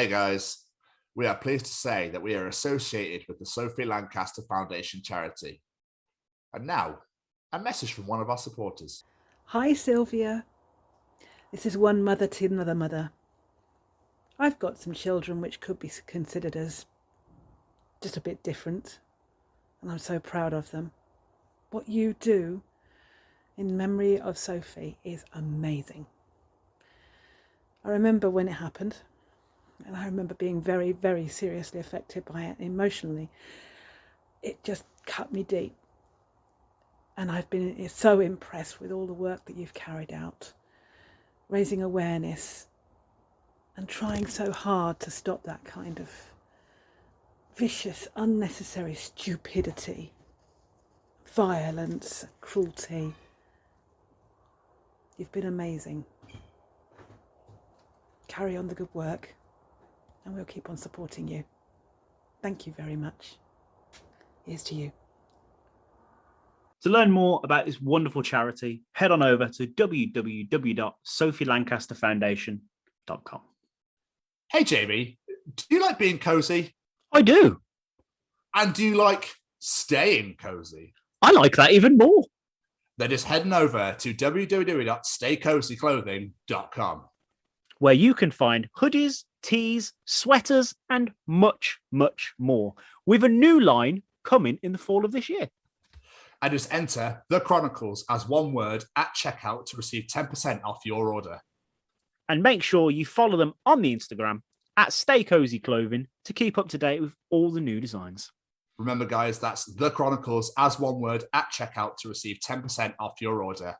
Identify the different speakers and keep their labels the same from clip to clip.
Speaker 1: Hey guys, we are pleased to say that we are associated with the Sophie Lancaster Foundation charity. And now, a message from one of our supporters.
Speaker 2: Hi Sylvia, this is one mother to another mother. I've got some children which could be considered as just a bit different, and I'm so proud of them. What you do in memory of Sophie is amazing. I remember when it happened, and I remember being very, very seriously affected by it emotionally. It just cut me deep. And I've been so impressed with all the work that you've carried out, raising awareness and trying so hard to stop that kind of vicious, unnecessary stupidity, violence, cruelty. You've been amazing. Carry on the good work, and we'll keep on supporting you. Thank you very much. Here's to you.
Speaker 3: To learn more about this wonderful charity, head on over to www.sophielancasterfoundation.com.
Speaker 1: Hey Jamie, do you like being cozy?
Speaker 3: I do.
Speaker 1: And do you like staying cozy?
Speaker 3: I like that even more.
Speaker 1: Then just heading over to www.staycozyclothing.com,
Speaker 3: where you can find hoodies, tees, sweaters, and much, much more, with a new line coming in the fall of this year.
Speaker 1: And just enter The Chronicles as one word at checkout to receive 10% off your order.
Speaker 3: And make sure you follow them on the Instagram at Stay Cozy Clothing to keep up to date with all the new designs.
Speaker 1: Remember, guys, that's The Chronicles as one word at checkout to receive 10% off your order.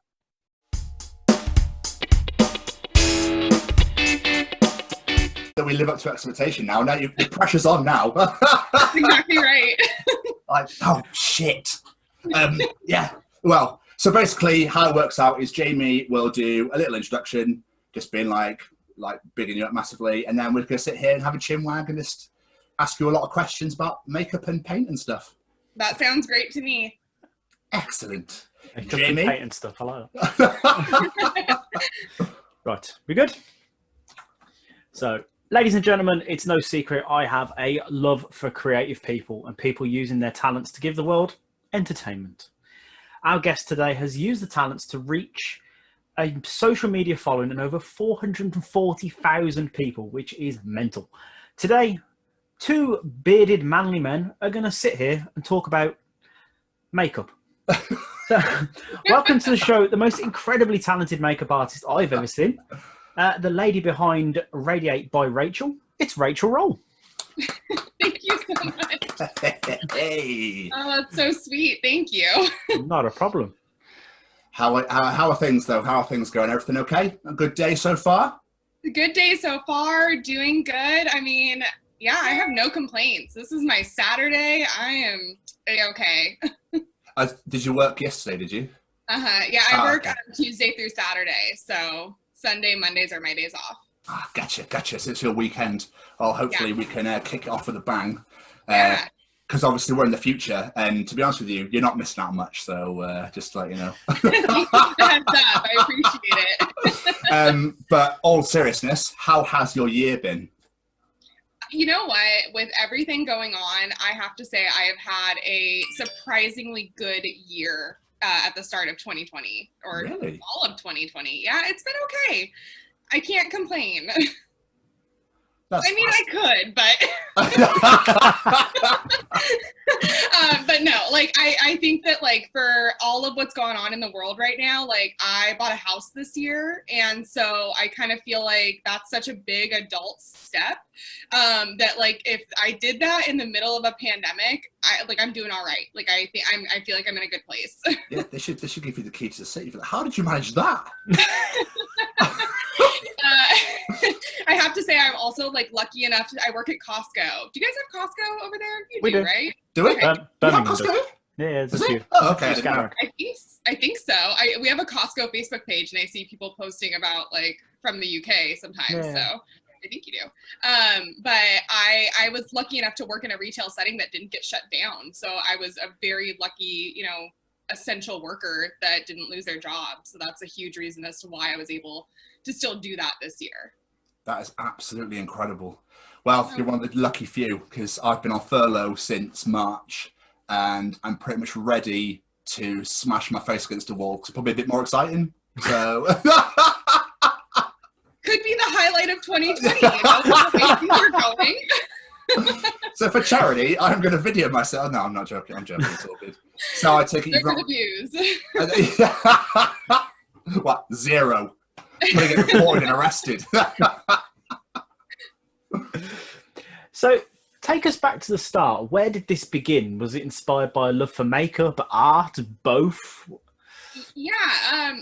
Speaker 1: That we live up to expectation now. Now the pressure's on now.
Speaker 4: That's exactly right.
Speaker 1: Oh, shit. Yeah. Well, so basically how it works out is Jamie will do a little introduction, just being like bigging you up massively, and then we're going to sit here and have a chin wag and just ask you a lot of questions about makeup and paint and stuff.
Speaker 4: That sounds great to me.
Speaker 1: Excellent.
Speaker 3: Jamie? Paint and stuff, I like that. Right, we good? So, ladies and gentlemen, it's no secret I have a love for creative people and people using their talents to give the world entertainment. Our guest today has used the talents to reach a social media following and over 440,000 people, which is mental. Today, two bearded manly men are going to sit here and talk about makeup. So, welcome to the show, the most incredibly talented makeup artist I've ever seen. The lady behind Radiate by Raychel. It's Raychel Roll.
Speaker 4: Thank you so much.
Speaker 1: Hey.
Speaker 4: Oh, that's so sweet. Thank you.
Speaker 3: Not a problem.
Speaker 1: How are things though? How are things going? Everything okay? A good day so far?
Speaker 4: A good day so far. Doing good. I mean, yeah, I have no complaints. This is my Saturday. I am okay.
Speaker 1: Did you work yesterday? Did you?
Speaker 4: Yeah, I work
Speaker 1: okay.
Speaker 4: Tuesday through Saturday. So Sunday, Mondays are my days off.
Speaker 1: Gotcha. So it's your weekend. Well, hopefully we can kick it off with a bang.
Speaker 4: Yeah.
Speaker 1: Because obviously we're in the future, and to be honest with you, you're not missing out much. So just to let you know.
Speaker 4: Heads up. I appreciate it.
Speaker 1: But all seriousness, how has your year been?
Speaker 4: You know what? With everything going on, I have to say I have had a surprisingly good year at the start of 2020, or
Speaker 1: really?
Speaker 4: All of 2020. Yeah, it's been okay. I can't complain. I could, but but no, like I think that like for all of what's going on in the world right now, like I bought a house this year, and so I kind of feel like that's such a big adult step that like if I did that in the middle of a pandemic, I'm doing all right. Like I feel like I'm in a good place.
Speaker 1: Yeah, they should give you the key to the city. How did you manage that?
Speaker 4: I have to say I'm also like lucky enough to I work at Costco. Do you guys have Costco over there? You do, right?
Speaker 1: Do we?
Speaker 4: Okay.
Speaker 1: You have Costco?
Speaker 3: Yeah, it's
Speaker 1: it? Oh, okay.
Speaker 4: I think so. We have a Costco Facebook page, and I see people posting about like from the UK sometimes. Yeah. So I think you do. But I was lucky enough to work in a retail setting that didn't get shut down. So I was a very lucky, essential worker that didn't lose their job. So that's a huge reason as to why I was able to still do that this year.
Speaker 1: That is absolutely incredible. Well, you're one of the lucky few, because I've been on furlough since March, and I'm pretty much ready to smash my face against the wall. It's probably a bit more exciting. So
Speaker 4: could be the highlight of 2020. The way things are going.
Speaker 1: So for charity, I'm going to video myself. No, I'm not joking. I'm joking. It's all good. So I take it you've
Speaker 4: For
Speaker 1: got
Speaker 4: the views.
Speaker 1: what? 0. I'm going to get reported and arrested.
Speaker 3: So take us back to the start. Where did this begin? Was it inspired by a love for makeup, art, both?
Speaker 4: Yeah,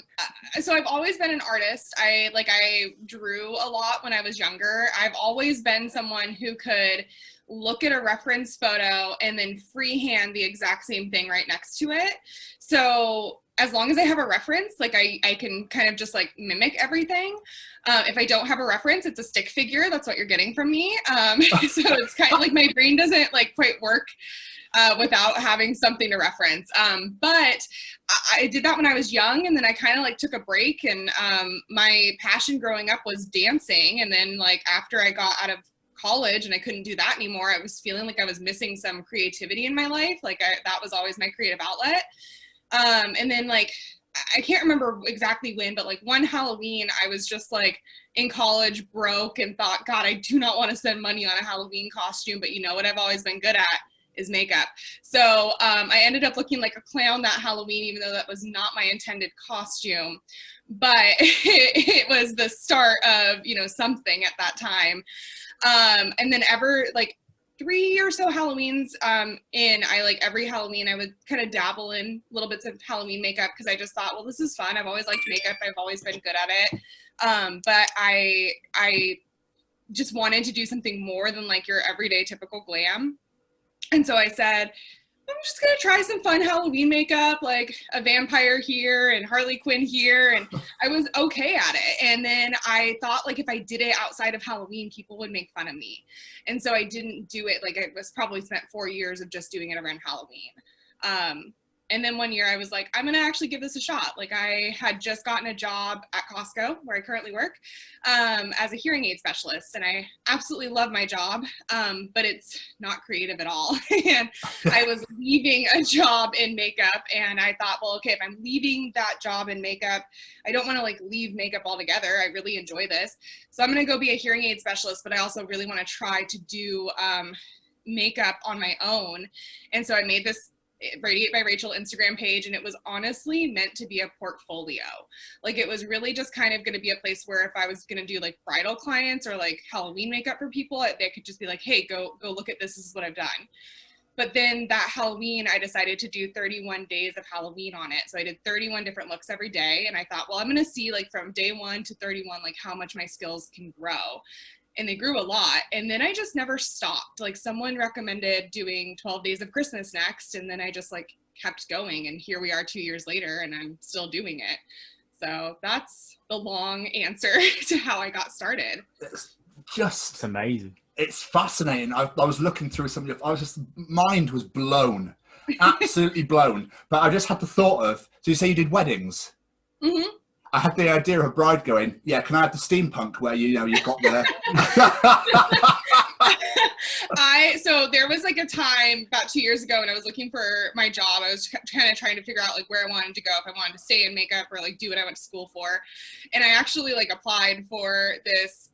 Speaker 4: so I've always been an artist. I drew a lot when I was younger. I've always been someone who could look at a reference photo and then freehand the exact same thing right next to it. So as long as I have a reference, like I can kind of just like mimic everything. If I don't have a reference, it's a stick figure. That's what you're getting from me. So it's kind of like my brain doesn't like quite work without having something to reference. But I did that when I was young, and then I kind of like took a break, and my passion growing up was dancing. And then like after I got out of college and I couldn't do that anymore, I was feeling like I was missing some creativity in my life. Like that was always my creative outlet. And then like, I can't remember exactly when, but like one Halloween, I was just like in college broke and thought, God, I do not want to spend money on a Halloween costume. But you know what I've always been good at is makeup. So I ended up looking like a clown that Halloween, even though that was not my intended costume. But it was the start of, you know, something at that time. And then like 3 or so Halloweens I like every Halloween I would kind of dabble in little bits of Halloween makeup, because I just thought, well, this is fun. I've always liked makeup. I've always been good at it. But I just wanted to do something more than like your everyday typical glam. And so I said, I'm just going to try some fun Halloween makeup, like a vampire here and Harley Quinn here. And I was okay at it. And then I thought, like, if I did it outside of Halloween, people would make fun of me. And so I didn't do it. Like, I was probably spent 4 years of just doing it around Halloween. And then one year I was like, I'm going to actually give this a shot. Like, I had just gotten a job at Costco, where I currently work, as a hearing aid specialist. And I absolutely love my job, but it's not creative at all. And I was leaving a job in makeup, and I thought, well, okay, if I'm leaving that job in makeup, I don't want to like leave makeup altogether. I really enjoy this. So I'm going to go be a hearing aid specialist, but I also really want to try to do makeup on my own. And so I made this Radiate by Raychel Instagram page, and it was honestly meant to be a portfolio. Like, it was really just kind of going to be a place where if I was going to do like bridal clients or like Halloween makeup for people, they could just be like, hey, go look at this. This is what I've done. But then that Halloween, I decided to do 31 days of Halloween on it. So I did 31 different looks every day. And I thought, well, I'm going to see like from day 1 to 31, like how much my skills can grow. And they grew a lot. And then I just never stopped. Like, someone recommended doing 12 days of Christmas next. And then I just like kept going. And here we are 2 years later, and I'm still doing it. So that's the long answer to how I got started.
Speaker 1: It's
Speaker 3: amazing.
Speaker 1: It's fascinating. I was looking through some of mind was blown, absolutely blown. But I just had the thought of, so you say you did weddings? Mm-hmm. I had the idea of a bride going, yeah, can I have the steampunk where you've got the...
Speaker 4: So there was like a time about 2 years ago when I was looking for my job. I was kind of trying to figure out like where I wanted to go, if I wanted to stay in makeup or like do what I went to school for. And I actually like applied for this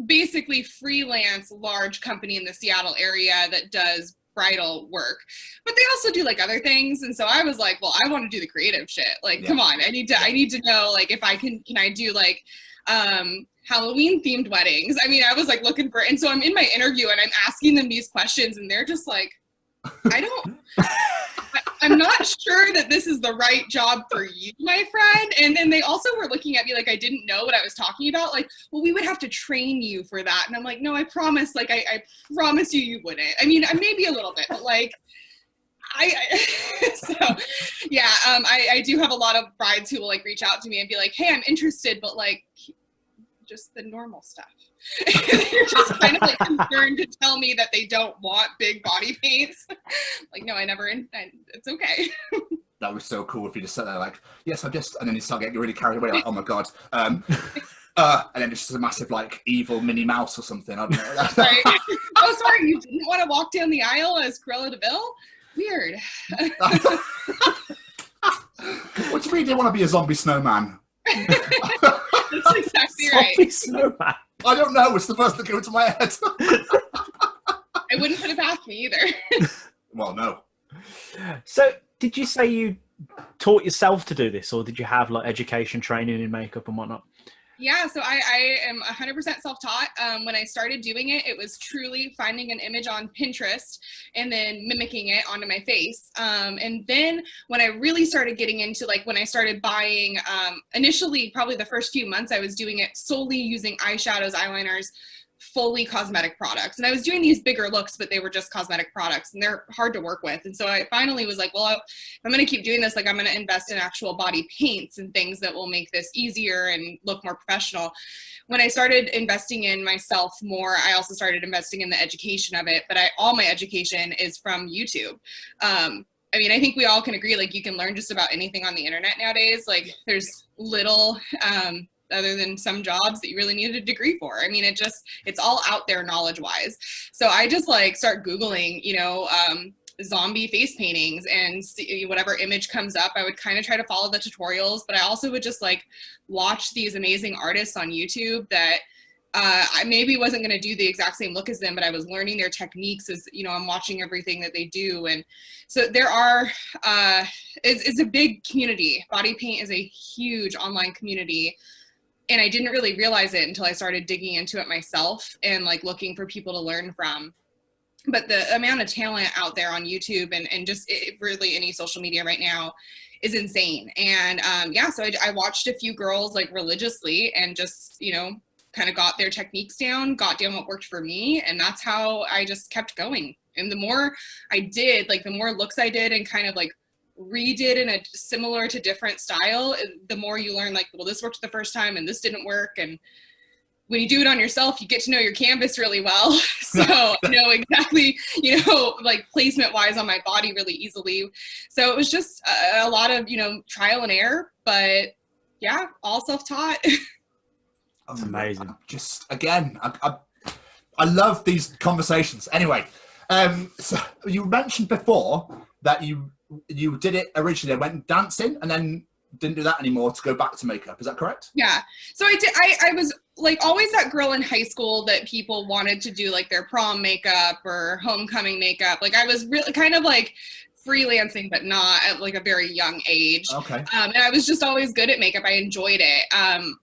Speaker 4: basically freelance large company in the Seattle area that does bridal work, but they also do like other things. And so I was like, well, I want to do the creative shit. Like, yeah. Come on, I need to know, like, if I can I do like Halloween themed weddings? I mean, I was like looking for, and so I'm in my interview and I'm asking them these questions, and they're just like, I'm not sure that this is the right job for you, my friend. And then they also were looking at me like I didn't know what I was talking about. Like, well, we would have to train you for that. And I'm like, no, I promise. Like, I promise you wouldn't. I mean, maybe a little bit, but like, so yeah, I do have a lot of brides who will like reach out to me and be like, hey, I'm interested, but like just the normal stuff. They're just kind of like concerned to tell me that they don't want big body paints. Like, no, it's okay.
Speaker 1: That was so cool if you just sat there like, yes, and then you start getting really carried away, like, oh my God. And then it's just a massive, like, evil Minnie Mouse or something. I don't know.
Speaker 4: Right. Oh, sorry, you didn't want to walk down the aisle as Cruella de Vil? Weird.
Speaker 1: What do you mean you didn't want to be a zombie snowman?
Speaker 4: That's exactly right.
Speaker 3: Zombie snowman.
Speaker 1: I don't know. It's the first that came into my head.
Speaker 4: I wouldn't put it past me either.
Speaker 1: Well, no.
Speaker 3: So, did you say you taught yourself to do this, or did you have like education training in makeup and whatnot?
Speaker 4: Yeah, so I am 100% self-taught. When I started doing it, it was truly finding an image on Pinterest and then mimicking it onto my face. And then when I really started getting into, like, when I started buying, initially, probably the first few months, I was doing it solely using eyeshadows, eyeliners, fully cosmetic products. And I was doing these bigger looks, but they were just cosmetic products and they're hard to work with. And so I finally was like, well, if I'm going to keep doing this, like, I'm going to invest in actual body paints and things that will make this easier and look more professional. When I started investing in myself more, I also started investing in the education of it. But all my education is from YouTube. I mean, I think we all can agree, like, you can learn just about anything on the internet nowadays. Like, there's little, other than some jobs that you really needed a degree for. I mean, it's all out there knowledge wise. So I just, like, start Googling, zombie face paintings, and see whatever image comes up. I would kind of try to follow the tutorials, but I also would just, like, watch these amazing artists on YouTube that I maybe wasn't going to do the exact same look as them, but I was learning their techniques as, I'm watching everything that they do. And so there are, it's a big community. Body paint is a huge online community. And I didn't really realize it until I started digging into it myself and, like, looking for people to learn from. But the amount of talent out there on YouTube and just really any social media right now is insane. And so I watched a few girls, like, religiously and just, kind of got their techniques down, got down what worked for me. And that's how I just kept going. And the more I did, like, the more looks I did and kind of, like, redid in a similar to different style, the more you learn, like, well, this worked the first time and this didn't work. And when you do it on yourself, you get to know your canvas really well. So know exactly, like, placement wise on my body really easily. So it was just a lot of, trial and error, but yeah, all self-taught.
Speaker 3: That's amazing.
Speaker 1: Just, again, I love these conversations. Anyway, so you mentioned before that you did it originally, went dancing and then didn't do that anymore to go back to makeup. Is that correct?
Speaker 4: Yeah. So I did. I was, like, always that girl in high school that people wanted to do, like, their prom makeup or homecoming makeup. Like, I was really kind of, like, freelancing, but not at, like, a very young age.
Speaker 1: Okay.
Speaker 4: And I was just always good at makeup. I enjoyed it. I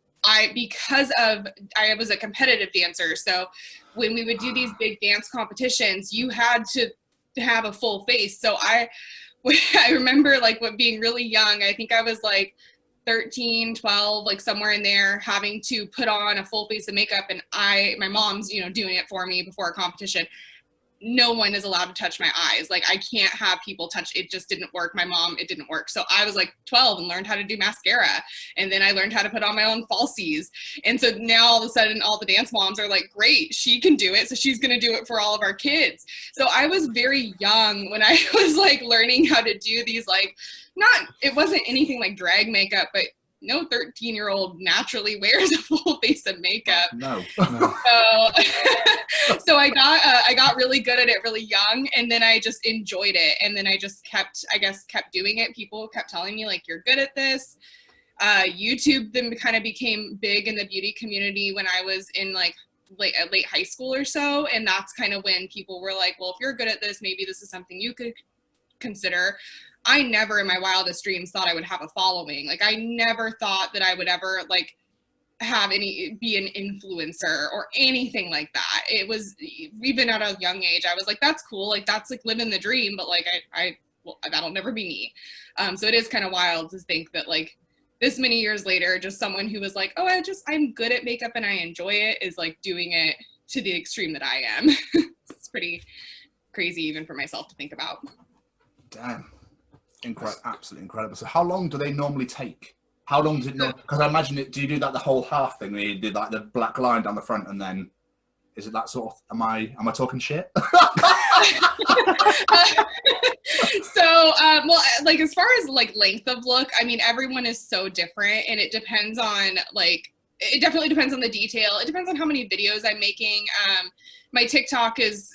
Speaker 4: was a competitive dancer. So when we would do these big dance competitions, you had to have a full face. So I remember, like, being really young, I think I was like 13, 12, like somewhere in there, having to put on a full face of makeup. And my mom's, doing it for me before a competition. No one is allowed to touch my eyes. Like, I can't have people touch. It just didn't work. My mom, it didn't work. So I was like 12 and learned how to do mascara. And then I learned how to put on my own falsies. And so now all of a sudden all the dance moms are like, great, she can do it. So she's going to do it for all of our kids. So I was very young when I was, like, learning how to do these, like, it wasn't anything like drag makeup, but no 13-year-old naturally wears a full face of makeup.
Speaker 1: No.
Speaker 4: So I got really good at it really young, and then I just enjoyed it, and then I just kept doing it. People kept telling me, like, you're good at this. YouTube then kind of became big in the beauty community when I was in, like, late high school or so, and that's kind of when people were like, well, if you're good at this, maybe this is something you could consider. I never in my wildest dreams thought I would have a following. Like, I never thought that I would ever, like, be an influencer or anything like that. It was, even at a young age, I was like, that's cool. Like, that's, like, living the dream, but, like, that'll never be me. So it is kind of wild to think that, like, this many years later, just someone who was like, oh, I'm good at makeup and I enjoy it, is, like, doing it to the extreme that I am. It's pretty crazy even for myself to think about.
Speaker 1: Damn. Absolutely incredible. So how long do they normally take? How long does it not? Because I imagine do you do that the whole half thing where you did, like, the black line down the front, and then is it that sort of, am I talking shit?
Speaker 4: So, well, like, as far as, like, length of look, I mean, everyone is so different, and it depends on, like, it definitely depends on the detail. It depends on how many videos I'm making. My TikTok is,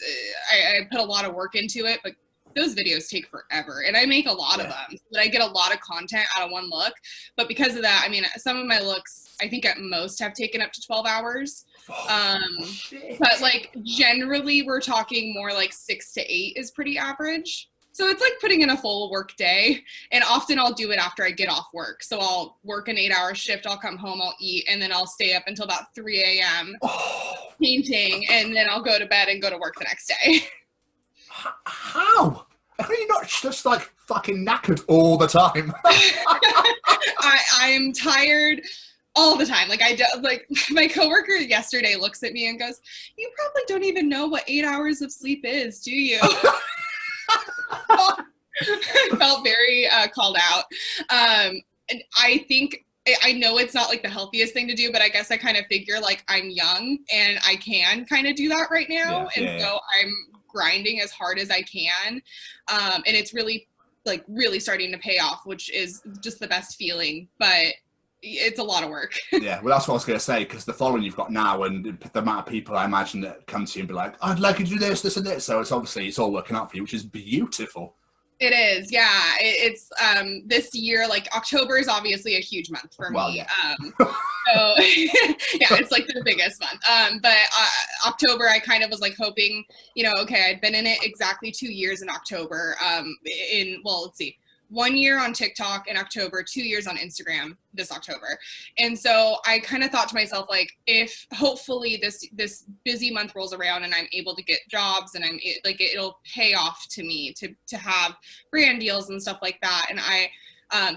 Speaker 4: I put a lot of work into it, but those videos take forever, and I make a lot of them, so that I get a lot of content out of one look. But because of that, I mean, some of my looks, I think at most have taken up to 12 hours. But like generally we're talking more like 6 to 8 is pretty average. So it's like putting in a full work day, and often I'll do it after I get off work. So I'll work an 8-hour shift, I'll come home, I'll eat, and then I'll stay up until about 3 a.m. painting, and then I'll go to bed and go to work the next day.
Speaker 1: How? Are you not just like fucking knackered all the time?
Speaker 4: I'm tired all the time. Like my coworker yesterday looks at me and goes, "You probably don't even know what 8 hours of sleep is, do you?" I felt very called out. And I think, I know it's not like the healthiest thing to do, but I guess I kind of figure like I'm young and I can kind of do that right now. So I'm grinding as hard as I can. And it's really starting to pay off, which is just the best feeling, but it's a lot of work. Yeah,
Speaker 1: well, that's what I was going to say, because the following you've got now and the amount of people I imagine that come to you and be like, I'd like you to do this, this, and this. So it's all working out for you, which is beautiful.
Speaker 4: It is, yeah. It's this year, like October is obviously a huge month for me. So yeah, it's like the biggest month. But October, I kind of was like hoping, okay, I'd been in it exactly 2 years in October. Let's see. 1 year on TikTok in October, 2 years on Instagram this October. And so I kind of thought to myself, like, if hopefully this busy month rolls around and I'm able to get jobs and it'll pay off to me to have brand deals and stuff like that. And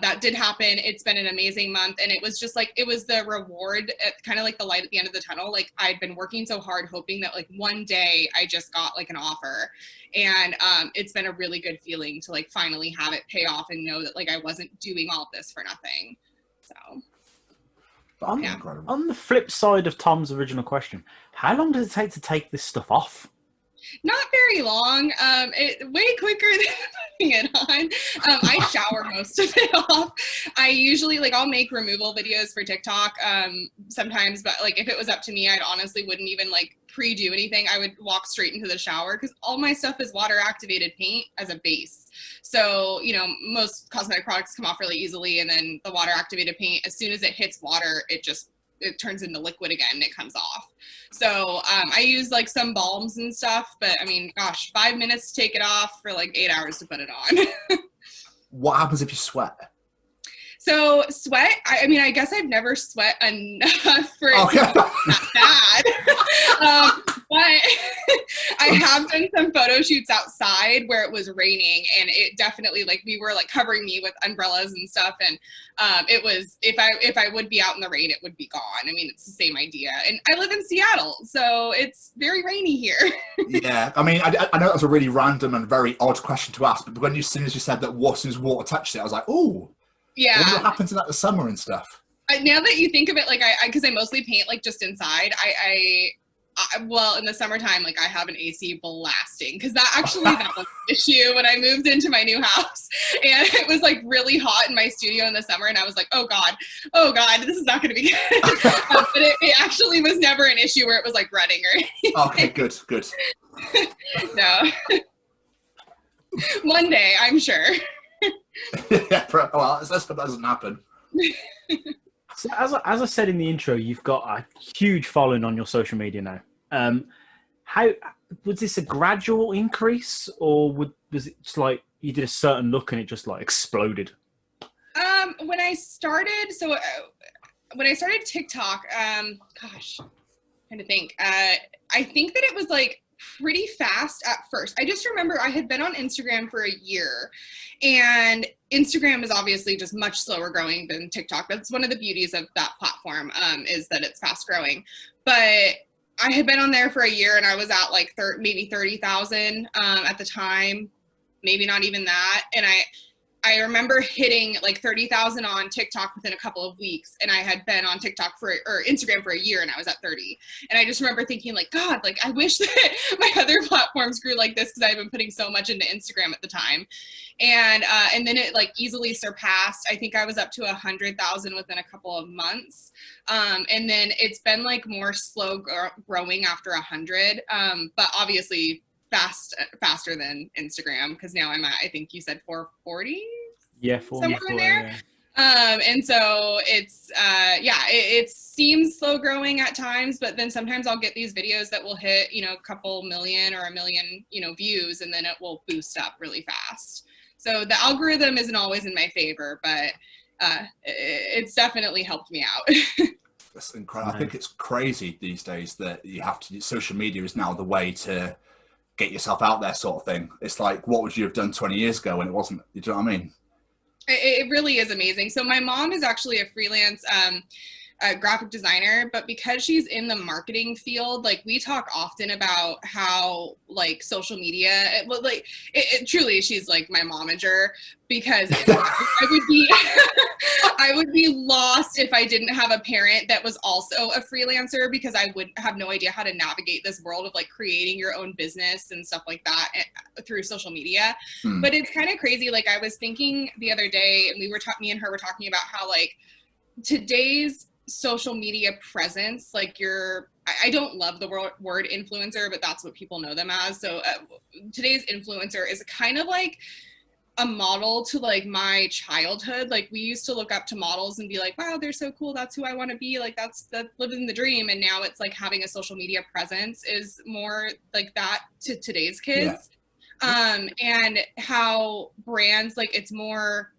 Speaker 4: that did happen. It's been an amazing month. And it was just like, it was the reward, kind of like the light at the end of the tunnel. Like I'd been working so hard, hoping that like one day I just got like an offer. And it's been a really good feeling to like finally have it pay off and know that like I wasn't doing all of this for nothing. So.
Speaker 3: On the flip side of Tom's original question, how long does it take to take this stuff off?
Speaker 4: Not very long. Way quicker than putting it on. I shower most of it off. I usually I'll make removal videos for TikTok sometimes, but like if it was up to me, I honestly wouldn't even like pre-do anything. I would walk straight into the shower because all my stuff is water activated paint as a base. So, most cosmetic products come off really easily, and then the water activated paint, as soon as it hits water, it turns into liquid again and it comes off. So I use like some balms and stuff, but I mean, gosh, 5 minutes to take it off for like 8 hours to put it on.
Speaker 1: What happens if you sweat?
Speaker 4: So sweat, I mean, I guess I've never sweat enough for it to be that bad. But I have done some photo shoots outside where it was raining, and it definitely we were like covering me with umbrellas and stuff. And it was, if I would be out in the rain, it would be gone. I mean, it's the same idea. And I live in Seattle, so it's very rainy here. Yeah.
Speaker 1: I mean, I know that was a really random and very odd question to ask, but as soon as you said that as soon as water touched it, I was like, ooh.
Speaker 4: Yeah.
Speaker 1: What happens to that in the summer and stuff?
Speaker 4: Now that you think of it, because I mostly paint just inside, well, in the summertime, I have an AC blasting, because that was an issue when I moved into my new house, and it was really hot in my studio in the summer, and I was like, oh God, this is not going to be good. But it actually was never an issue where it was running or anything.
Speaker 1: Okay, good.
Speaker 4: No. One day, I'm sure.
Speaker 1: Yeah, well, let's hope that doesn't happen.
Speaker 3: So as I said in the intro, you've got a huge following on your social media now. How was this a gradual increase, or was it just you did a certain look and it just exploded?
Speaker 4: When I started TikTok, gosh, I'm trying to think. I think that it was pretty fast at first. I just remember I had been on Instagram for a year, and Instagram is obviously just much slower growing than TikTok. That's one of the beauties of that platform, is that it's fast growing. But I had been on there for a year, and I was at maybe 30,000 at the time, maybe not even that. And I remember hitting like 30,000 on TikTok within a couple of weeks, and I had been on TikTok or Instagram for a year, and I was at 30. And I just remember thinking like, God, like I wish that my other platforms grew like this, because I've been putting so much into Instagram at the time. And then it like easily surpassed. I think I was up to 100,000 within a couple of months. And then it's been like more slow growing after 100. But obviously faster than Instagram, because now I'm at, I think you said 440.
Speaker 3: Yeah, 440.
Speaker 4: Somewhere in there. Yeah. And so it's it seems slow growing at times, but then sometimes I'll get these videos that will hit, you know, a couple million or 1 million, you know, views, and then it will boost up really fast. So the algorithm isn't always in my favor, but it's definitely helped me out.
Speaker 1: That's incredible. I think it's crazy these days that you have to, social media is now the way to get yourself out there, sort of thing. It's like, what would you have done 20 years ago when it wasn't? You know what I mean?
Speaker 4: It really is amazing. So my mom is actually a freelance graphic designer, but because she's in the marketing field, like we talk often about how like social media, truly she's like my momager, because I would be lost if I didn't have a parent that was also a freelancer, because I would have no idea how to navigate this world of like creating your own business and stuff like that through social media. But it's kind of crazy. Like I was thinking the other day, and me and her were talking about how like today's social media presence, like I don't love the word influencer, but that's what people know them as. So today's influencer is kind of like a model to like my childhood. Like we used to look up to models and be like, wow, they're so cool, that's who I want to be, like that's living the dream. And now it's like having a social media presence is more like that to today's kids. And how brands, like it's more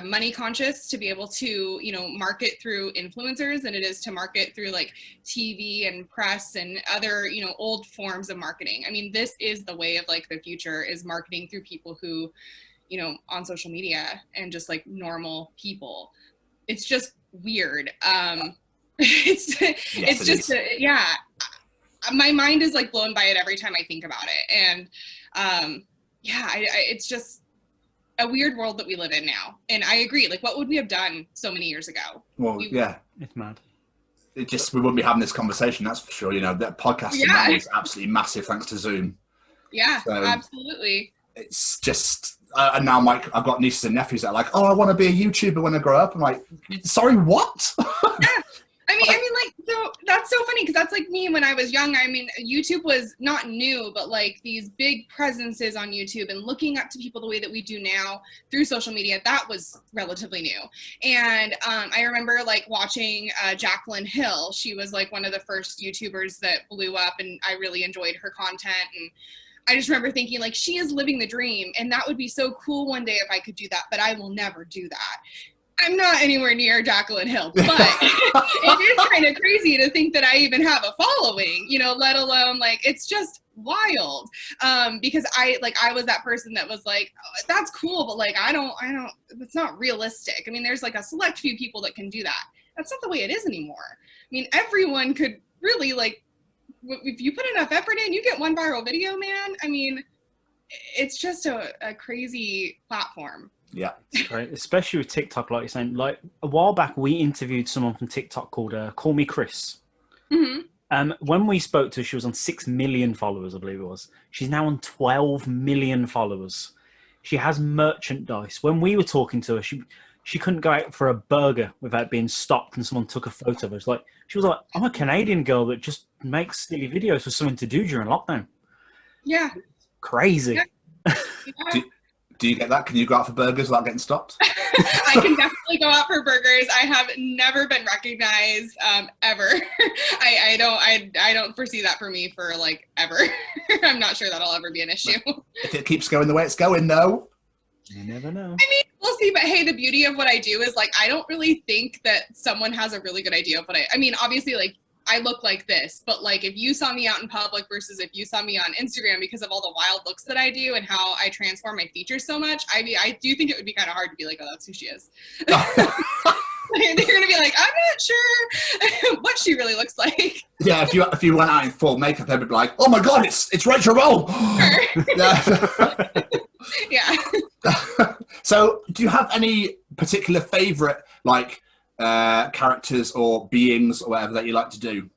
Speaker 4: money conscious to be able to, you know, market through influencers than it is to market through like TV and press and other, you know, old forms of marketing. I mean, this is the way of like the future, is marketing through people who, you know, on social media and just like normal people. It's just weird. It's just my mind is like blown by it every time I think about it. And it's just a weird world that we live in now. And I agree, like what would we have done so many years ago?
Speaker 1: Well,
Speaker 3: it's mad.
Speaker 1: We wouldn't be having this conversation, that's for sure. You know, that podcasting now is absolutely massive thanks to Zoom.
Speaker 4: Yeah, so absolutely.
Speaker 1: It's just, and now I've got nieces and nephews that are like, oh, I want to be a YouTuber when I grow up. I'm like, sorry, what?
Speaker 4: Yeah. I mean, like, so that's so funny, because that's like me when I was young. I mean, YouTube was not new, but like these big presences on YouTube and looking up to people the way that we do now through social media, that was relatively new. And I remember like watching Jaclyn Hill. She was like one of the first YouTubers that blew up, and I really enjoyed her content. And I just remember thinking like, she is living the dream, and that would be so cool one day if I could do that, but I will never do that. I'm not anywhere near Jaclyn Hill, but it is kind of crazy to think that I even have a following, you know, let alone like, it's just wild. Because I was that person that was like, oh, that's cool, but like, I don't, it's not realistic. I mean, there's like a select few people that can do that. That's not the way it is anymore. I mean, everyone could really like, if you put enough effort in, you get one viral video, man. I mean, it's just a crazy platform.
Speaker 1: Yeah,
Speaker 3: it's great, especially with TikTok, like you're saying. Like a while back, we interviewed someone from TikTok called Call Me Chris. Mm-hmm. When we spoke to her, she was on 6 million followers, I believe it was. She's now on 12 million followers. She has merchandise. When we were talking to her, she couldn't go out for a burger without being stopped and someone took a photo of her. She was like, I'm a Canadian girl that just makes silly videos for something to do during lockdown.
Speaker 4: Yeah.
Speaker 3: Crazy.
Speaker 4: Yeah.
Speaker 1: Do you get that? Can you go out for burgers without getting stopped?
Speaker 4: I can definitely go out for burgers. I have never been recognized ever. I don't foresee that for me for like ever. I'm not sure that'll ever be an issue.
Speaker 1: If it keeps going the way it's going, though.
Speaker 3: You never know.
Speaker 4: I mean, we'll see. But hey, the beauty of what I do is like, I don't really think that someone has a really good idea of what I mean, obviously like, I look like this, but like if you saw me out in public versus if you saw me on Instagram, because of all the wild looks that I do and how I transform my features so much, I do think it would be kind of hard to be like, oh, that's who she is. They're going to be like, I'm not sure what she really looks like.
Speaker 1: Yeah, if you went out in full makeup, they'd be like, oh my God, it's Raychel Roll.
Speaker 4: Yeah.
Speaker 1: So do you have any particular favorite like characters or beings or whatever that you like to do?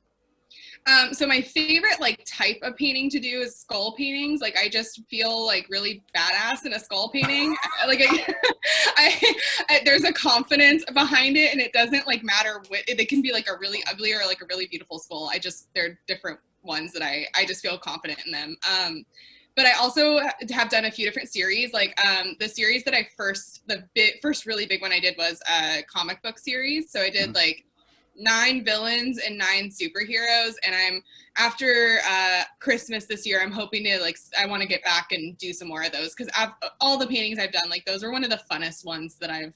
Speaker 4: So my favorite like type of painting to do is skull paintings. Like I just feel like really badass in a skull painting. Like there's a confidence behind it, and it doesn't like matter what it can be, like a really ugly or like a really beautiful skull. They're different ones that I just feel confident in them. But I also have done a few different series. Like the series that first really big one I did was a comic book series. So I did like 9 villains and 9 superheroes, and after Christmas this year, I'm hoping to I want to get back and do some more of those, because all the paintings I've done, like those are one of the funnest ones that I've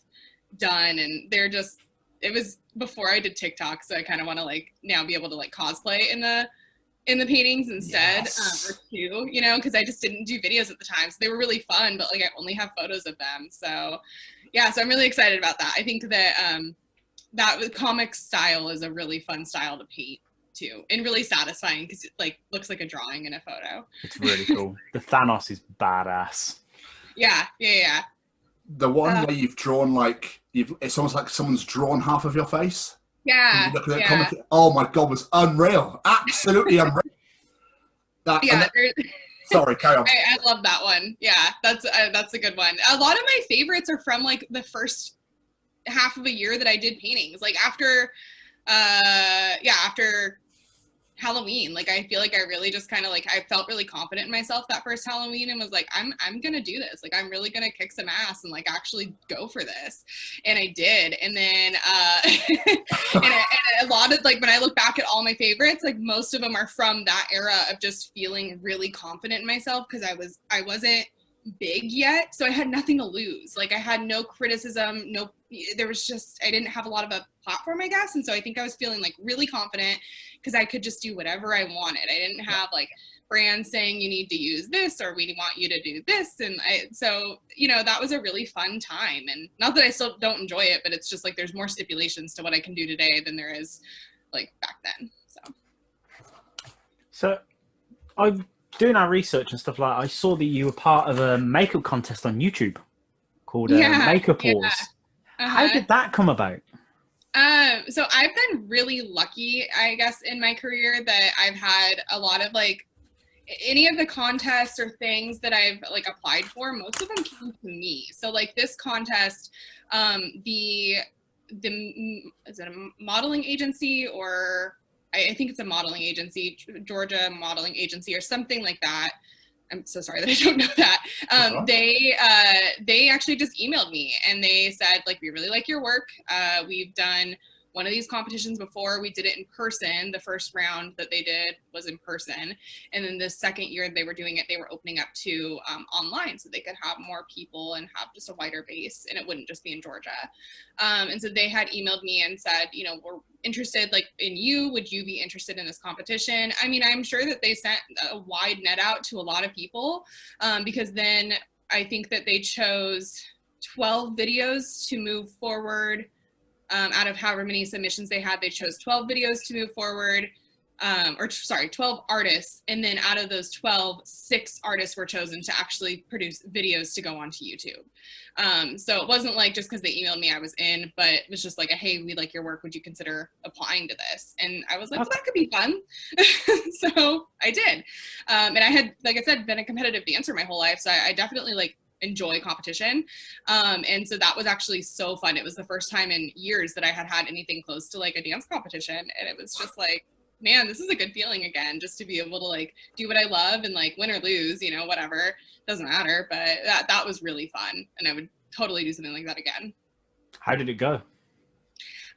Speaker 4: done, and it was before I did TikTok, so I kind of want to like now be able to like cosplay in the paintings instead.
Speaker 1: Yes.
Speaker 4: Or two, you know, because I just didn't do videos at the time, so they were really fun, but like I only have photos of them. So yeah, so I'm really excited about that. I think that that comic style is a really fun style to paint too, and really satisfying because it like looks like a drawing in a photo.
Speaker 3: It's really cool. The Thanos is badass.
Speaker 4: Yeah.
Speaker 1: The one where you've drawn it's almost like someone's drawn half of your face.
Speaker 4: Yeah.
Speaker 1: Look at that comic. Oh my god, was unreal. Absolutely unreal. Sorry, carry on.
Speaker 4: I love that one. Yeah, that's a good one. A lot of my favorites are from like the first half of a year that I did paintings, like after Halloween. Like I feel like I really just kind of like I felt really confident in myself that first Halloween, and was like I'm gonna do this, like I'm really gonna kick some ass and like actually go for this, and I did. And then and a lot of like when I look back at all my favorites, like most of them are from that era of just feeling really confident in myself, because I wasn't big yet, so I had nothing to lose. Like I had no criticism, there was just, I didn't have a lot of a platform, I guess, and so I think I was feeling like really confident because I could just do whatever I wanted. I didn't have like brands saying you need to use this or we want you to do this, and so you know, that was a really fun time. And not that I still don't enjoy it, but it's just like there's more stipulations to what I can do today than there is like back then.
Speaker 3: So I'm doing our research and stuff like that. I saw that you were part of a makeup contest on YouTube called Makeup Wars.
Speaker 4: Uh-huh.
Speaker 3: How did that come about?
Speaker 4: So I've been really lucky, I guess, in my career that I've had a lot of like any of the contests or things that I've like applied for, most of them came to me. So like this contest, is it a modeling agency, or I think it's a modeling agency, Georgia Modeling Agency or something like that. I'm so sorry that I don't know that. They actually just emailed me and they said, like, we really like your work. We've done one of these competitions before. We did it in person. The first round that they did was in person. And then the second year they were doing it, they were opening up to online so they could have more people and have just a wider base, and it wouldn't just be in Georgia. And so they had emailed me and said, you know, we're interested like in you. Would you be interested in this competition? I mean, I'm sure that they sent a wide net out to a lot of people, because then I think that they chose 12 videos to move forward. Out of however many submissions they had, they chose 12 videos to move forward, 12 artists. And then out of those 12, 6 artists were chosen to actually produce videos to go onto YouTube. So it wasn't like just because they emailed me I was in, but it was just like, hey, we like your work. Would you consider applying to this? And I was like, well, that could be fun. So I did. And I had, like I said, been a competitive dancer my whole life. So I definitely like enjoy competition. And so that was actually so fun. It was the first time in years that I had anything close to like a dance competition. And it was just like, man, this is a good feeling again, just to be able to like do what I love and like win or lose, you know, whatever, doesn't matter. But that was really fun. And I would totally do something like that again.
Speaker 3: How did it go?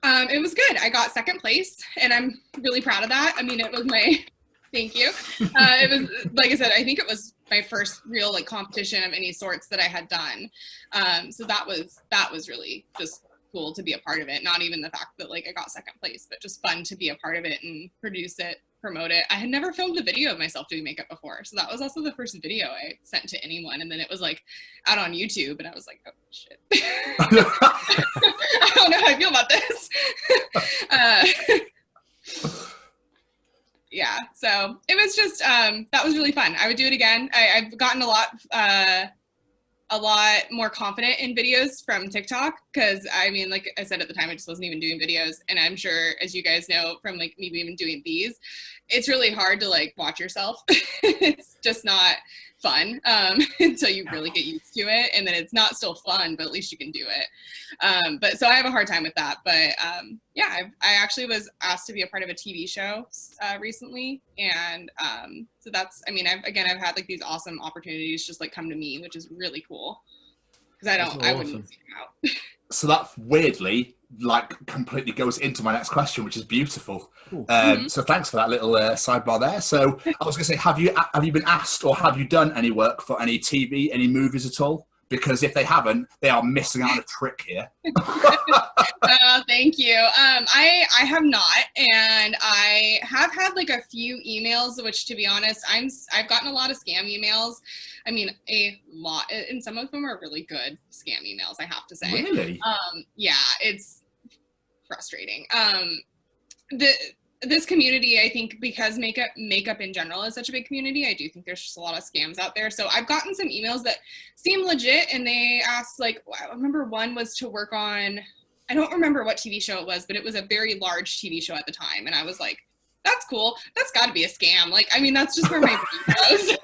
Speaker 4: It was good. I got second place and I'm really proud of that. I mean, it was thank you. It was, like I said, I think it was my first real like competition of any sorts that I had done. So that was really just cool to be a part of it. Not even the fact that like I got second place, but just fun to be a part of it and produce it, promote it. I had never filmed a video of myself doing makeup before. So that was also the first video I sent to anyone. And then it was like out on YouTube and I was like, oh shit. I don't know how I feel about this. Yeah, so it was just, that was really fun. I would do it again. I've gotten a lot a lot more confident in videos from TikTok, because I mean, like I said at the time, I just wasn't even doing videos, and I'm sure, as you guys know from like me even doing these, it's really hard to like watch yourself. It's just not fun until you really get used to it, and then it's not still fun, but at least you can do it. But so I have a hard time with that. But yeah, I actually was asked to be a part of a TV show recently, and so that's, I mean, I've had like these awesome opportunities just like come to me, which is really cool, because I wouldn't seek them out.
Speaker 1: So that weirdly like completely goes into my next question, which is beautiful. So thanks for that little sidebar there. So I was going to say, have you been asked or have you done any work for any TV, any movies at all? Because if they haven't, they are missing out on a trick here.
Speaker 4: Thank you. I have not, and I have had like a few emails, which to be honest, I've gotten a lot of scam emails. I mean, a lot, and some of them are really good scam emails, I have to say.
Speaker 1: Really?
Speaker 4: Yeah, it's frustrating. This community, I think, because makeup in general is such a big community, I do think there's just a lot of scams out there. So I've gotten some emails that seem legit, and they asked, like, I remember one was to work on, I don't remember what TV show it was, but it was a very large TV show at the time. And I was like, that's cool. That's got to be a scam. Like, I mean, that's just where my brain goes.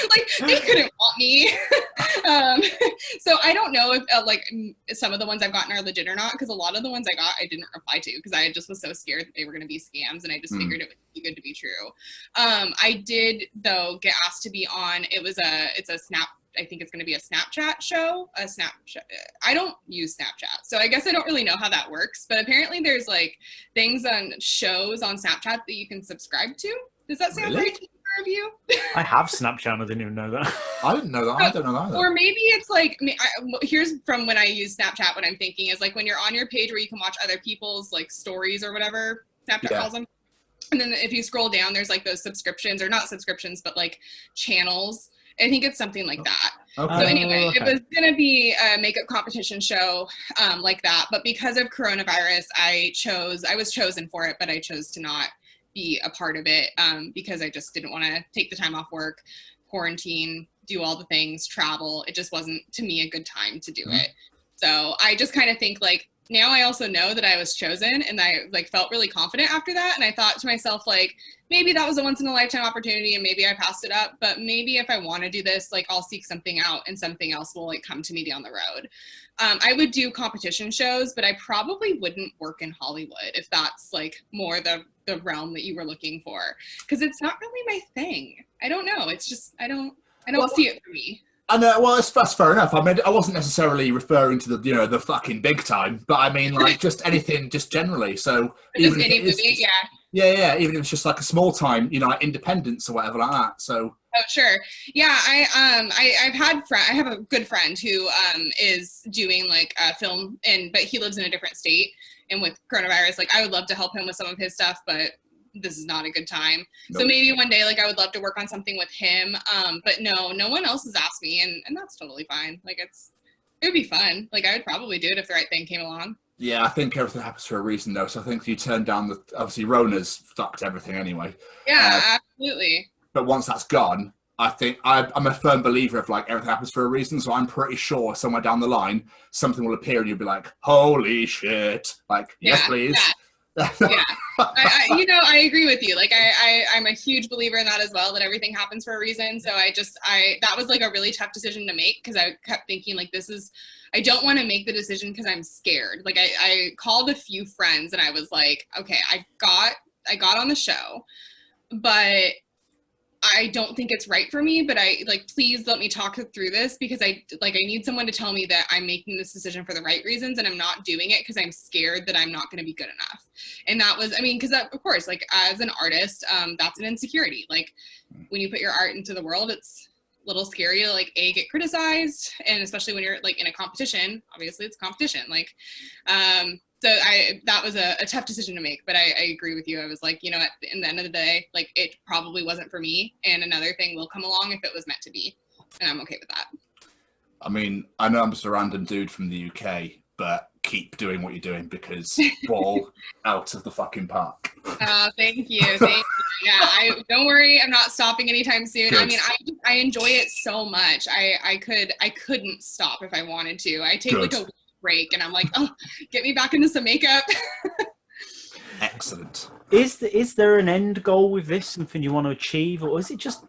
Speaker 4: Like, they couldn't want me. So I don't know if like some of the ones I've gotten are legit or not, because a lot of the ones I got, I didn't reply to, because I just was so scared that they were going to be scams, and I just figured it would be good to be true. I did, though, get asked to be on, it's a Snap, I think it's going to be a Snapchat show, I don't use Snapchat, so I guess I don't really know how that works, but apparently there's like things on shows on Snapchat that you can subscribe to. Does that sound right to either of you?
Speaker 3: I have Snapchat, I didn't even know that.
Speaker 1: I didn't know that. I don't know that either.
Speaker 4: Or maybe it's like, here's from when I use Snapchat, what I'm thinking is like when you're on your page where you can watch other people's like stories or whatever Snapchat calls them. And then if you scroll down, there's like those subscriptions, or not subscriptions, but like channels. I think it's something like that.
Speaker 1: Okay.
Speaker 4: So anyway, it was going to be a makeup competition show like that. But because of coronavirus, I was chosen for it, but I chose to not be a part of it because I just didn't want to take the time off work, quarantine, do all the things, travel. It just wasn't, to me, a good time to do it. So I just kind of think like, now I also know that I was chosen, and I like felt really confident after that. And I thought to myself, like, maybe that was a once in a lifetime opportunity, and maybe I passed it up, but maybe if I want to do this, like, I'll seek something out, and something else will like come to me down the road. I would do competition shows, but I probably wouldn't work in Hollywood if that's like more the realm that you were looking for, because it's not really my thing. I don't know. It's just, I don't see it for me.
Speaker 1: And well, that's fair enough. I mean, I wasn't necessarily referring to the the fucking big time, but I mean like just anything, just generally. So
Speaker 4: just any movie,
Speaker 1: yeah. Even if it's just like a small time, like Independence or whatever like that. So.
Speaker 4: Oh sure, yeah. I have a good friend who is doing like a film, but he lives in a different state, and with coronavirus, like I would love to help him with some of his stuff, but this is not a good time. Nope. So maybe one day, like I would love to work on something with him. But no one else has asked me, and that's totally fine. Like it would be fun. Like I would probably do it if the right thing came along. Yeah,
Speaker 1: I think everything happens for a reason though. So I think if you turn down obviously Rona's fucked everything anyway.
Speaker 4: Yeah, absolutely.
Speaker 1: But once that's gone, I think I'm a firm believer of like everything happens for a reason. So I'm pretty sure somewhere down the line, something will appear and you'll be like, holy shit. Like, yes, please.
Speaker 4: Yeah. Yeah, I agree with you. Like I'm a huge believer in that as well, that everything happens for a reason. So that was like a really tough decision to make, because I kept thinking like, I don't want to make the decision because I'm scared. Like I called a few friends and I was like, okay, I got on the show, but I don't think it's right for me, but please let me talk through this, because I need someone to tell me that I'm making this decision for the right reasons, and I'm not doing it because I'm scared that I'm not going to be good enough. And that was, because of course, like as an artist, that's an insecurity. Like when you put your art into the world, it's a little scary to like get criticized, and especially when you're like in a competition. Obviously it's competition. Like, so that was a tough decision to make, but I agree with you. I was like, in the end of the day, like it probably wasn't for me, and another thing will come along if it was meant to be, and I'm okay with that.
Speaker 1: I mean, I know I'm just a random dude from the UK, but keep doing what you're doing, because ball out of the fucking park.
Speaker 4: Thank you. Yeah, don't worry, I'm not stopping anytime soon.
Speaker 1: Good.
Speaker 4: I mean, I enjoy it so much. I couldn't stop if I wanted to. I take like a week break and I'm like, oh, get me back into some makeup.
Speaker 1: Excellent.
Speaker 3: Is there an end goal with this? Something you want to achieve, or is it just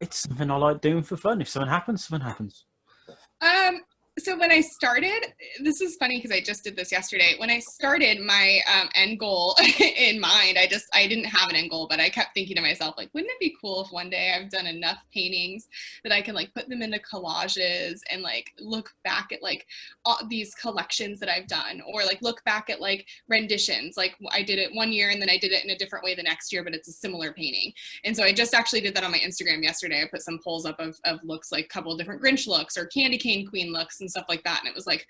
Speaker 3: it's something I like doing for fun? If something happens, something happens.
Speaker 4: So when I started, this is funny because I just did this yesterday. When I started, my end goal in mind, I didn't have an end goal, but I kept thinking to myself, like, wouldn't it be cool if one day I've done enough paintings that I can like put them into collages and like look back at like all these collections that I've done, or like look back at like renditions. Like I did it one year and then I did it in a different way the next year, but it's a similar painting. And so I just actually did that on my Instagram yesterday. I put some polls up of looks, like a couple of different Grinch looks or candy cane queen looks and stuff like that. And it was like,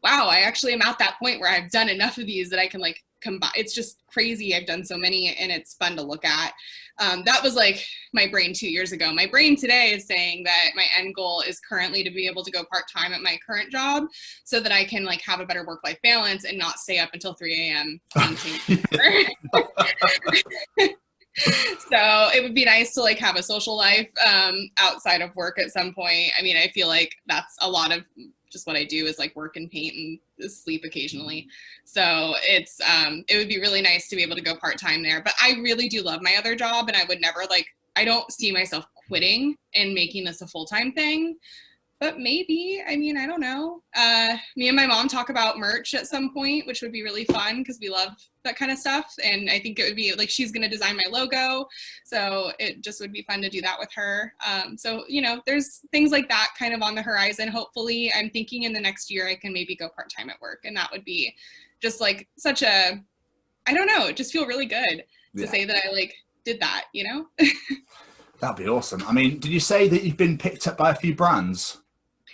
Speaker 4: wow, I actually am at that point where I've done enough of these that I can like combine. It's just crazy. I've done so many and it's fun to look at. That was like my brain 2 years ago. My brain today is saying that my end goal is currently to be able to go part-time at my current job so that I can like have a better work-life balance and not stay up until 3 a.m. painting. So it would be nice to like have a social life outside of work at some point. I mean, I feel like that's a lot of just what I do is like work and paint and sleep occasionally. So it's it would be really nice to be able to go part-time there. But I really do love my other job, and I would never I don't see myself quitting and making this a full-time thing. But maybe, I mean, I don't know. Me and my mom talk about merch at some point, which would be really fun because we love that kind of stuff. And I think it would be like, she's going to design my logo. So it just would be fun to do that with her. So, you know, there's things like that kind of on the horizon. Hopefully, I'm thinking in the next year, I can maybe go part-time at work. And that would be just like such a, I don't know, just feel really good to say that I like did that, you know?
Speaker 1: That'd be awesome. I mean, did you say that you've been picked up by a few brands?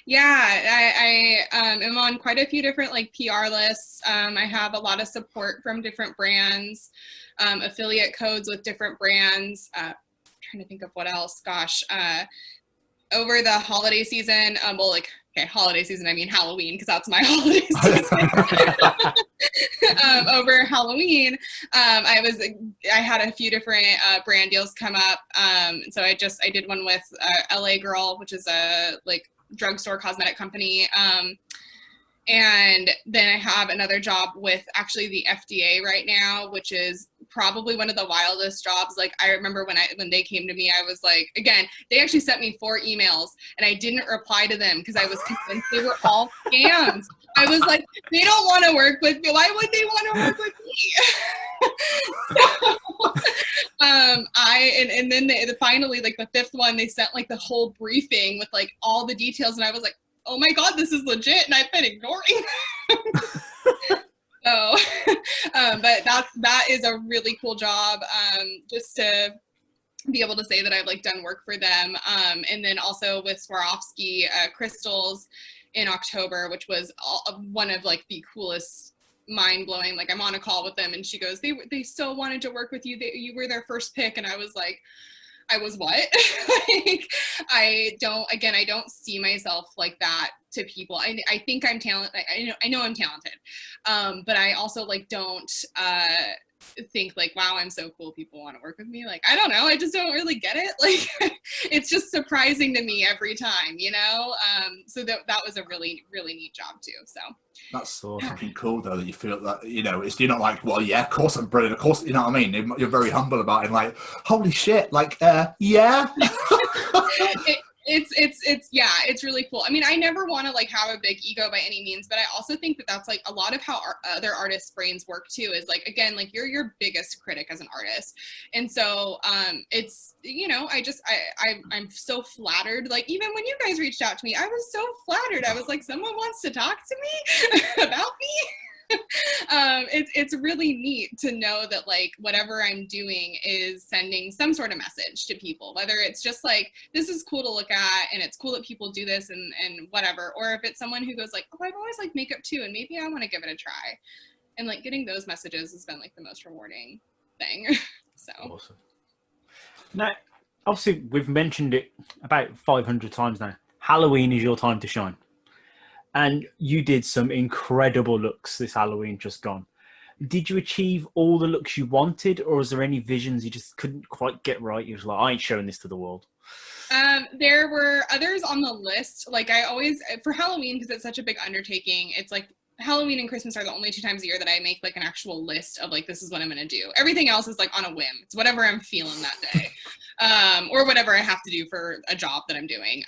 Speaker 4: Yeah, I am on quite a few different like PR lists. I have a lot of support from different brands, affiliate codes with different brands. Trying to think of what else. Gosh, over the holiday season, holiday season, I mean Halloween, because that's my holiday season. Over Halloween, I had a few different brand deals come up. So I did one with LA Girl, which is a like drugstore cosmetic company. And then I have another job with actually the FDA right now, which is probably one of the wildest jobs. Like I remember when they came to me, I was like, again, they actually sent me 4 emails and I didn't reply to them because I was convinced they were all scams. I was like, they don't want to work with me. Why would they want to work with me? And then finally, like the 5th one, they sent like the whole briefing with like all the details. And I was like, oh my God, this is legit. And I've been ignoring. So, but that is a really cool job. Just to be able to say that I've like done work for them. And then also with Swarovski crystals in October, which was one of like the coolest, mind-blowing. Like I'm on a call with them and she goes, they so wanted to work with you. You were their first pick. And I was like, I was what? Like, I don't see myself like that to people. I think I'm talented. I know I'm talented. But I also like don't think like, wow, I'm so cool, people want to work with me. Like, I don't know, I just don't really get it. Like it's just surprising to me every time, you know? So that was a really, really neat job too. So
Speaker 1: that's so fucking cool though, that you feel that, you know, you're not like, well, yeah, of course I'm brilliant, of course, you know what I mean? You're very humble about it, like, holy shit, like, yeah. It's really cool. I mean, I never want to like have a big ego by any means, but I also think that that's like a lot of how other artists' brains work too, is like, again, like you're your biggest critic as an artist. And so it's, you know, I'm so flattered. Like even when you guys reached out to me, I was so flattered. I was like, someone wants to talk to me about me. It's really neat to know that like whatever I'm doing is sending some sort of message to people, whether it's just like, this is cool to look at and it's cool that people do this and whatever, or if it's someone who goes like, oh, I've always liked makeup too and maybe I want to give it a try. And like getting those messages has been like the most rewarding thing. So
Speaker 3: awesome. Now, obviously we've mentioned it about 500 times now. Halloween is your time to shine. And you did some incredible looks this Halloween just gone. Did you achieve all the looks you wanted, or was there any visions you just couldn't quite get right? You was like, I ain't showing this to the world.
Speaker 4: There were others on the list. Like I always, for Halloween, because it's such a big undertaking, it's like Halloween and Christmas are the only 2 times a year that I make like an actual list of like, this is what I'm going to do. Everything else is like on a whim. It's whatever I'm feeling that day. Or whatever I have to do for a job that I'm doing.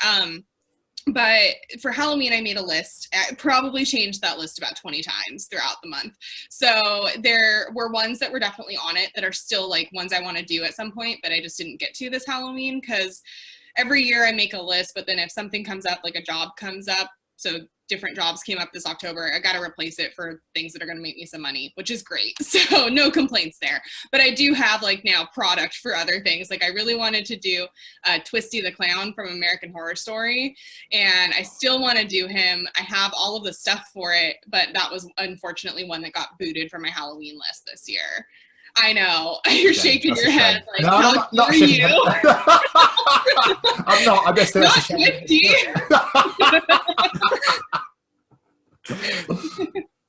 Speaker 4: But for Halloween, I made a list. I probably changed that list about 20 times throughout the month. So there were ones that were definitely on it that are still like ones I want to do at some point, but I just didn't get to this Halloween because every year I make a list, but then if something comes up, like a job comes up, so different jobs came up this October, I got to replace it for things that are going to make me some money, which is great. So no complaints there. But I do have like now product for other things. Like I really wanted to do Twisty the Clown from American Horror Story, and I still want to do him. I have all of the stuff for it, but that was unfortunately one that got booted from my Halloween list this year. I know. You're shaking your head. Like,
Speaker 1: no,
Speaker 4: how
Speaker 1: not
Speaker 4: dare you?
Speaker 1: I'm not. I guess that's a shame.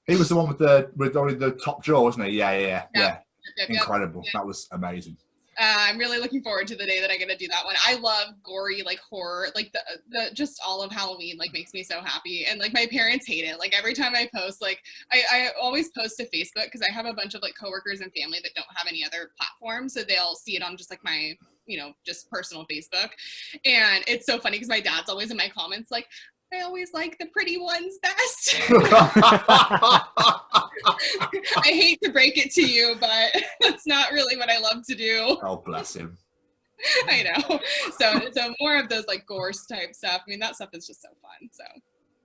Speaker 1: He was the one with only the top jaw, wasn't he? Yeah.
Speaker 4: Yep.
Speaker 1: Incredible. That was amazing.
Speaker 4: I'm really looking forward to the day that I get to do that one. I love gory, like horror, like the just all of Halloween, like makes me so happy. And like my parents hate it. Like every time I post, like I always post to Facebook because I have a bunch of like coworkers and family that don't have any other platform. So they'll see it on just like my, just personal Facebook. And it's so funny because my dad's always in my comments like, I always like the pretty ones best. I hate to break it to you, but that's not really what I love to do.
Speaker 1: Oh, bless him.
Speaker 4: I know. So more of those like gore type stuff. I mean, that stuff is just so fun. So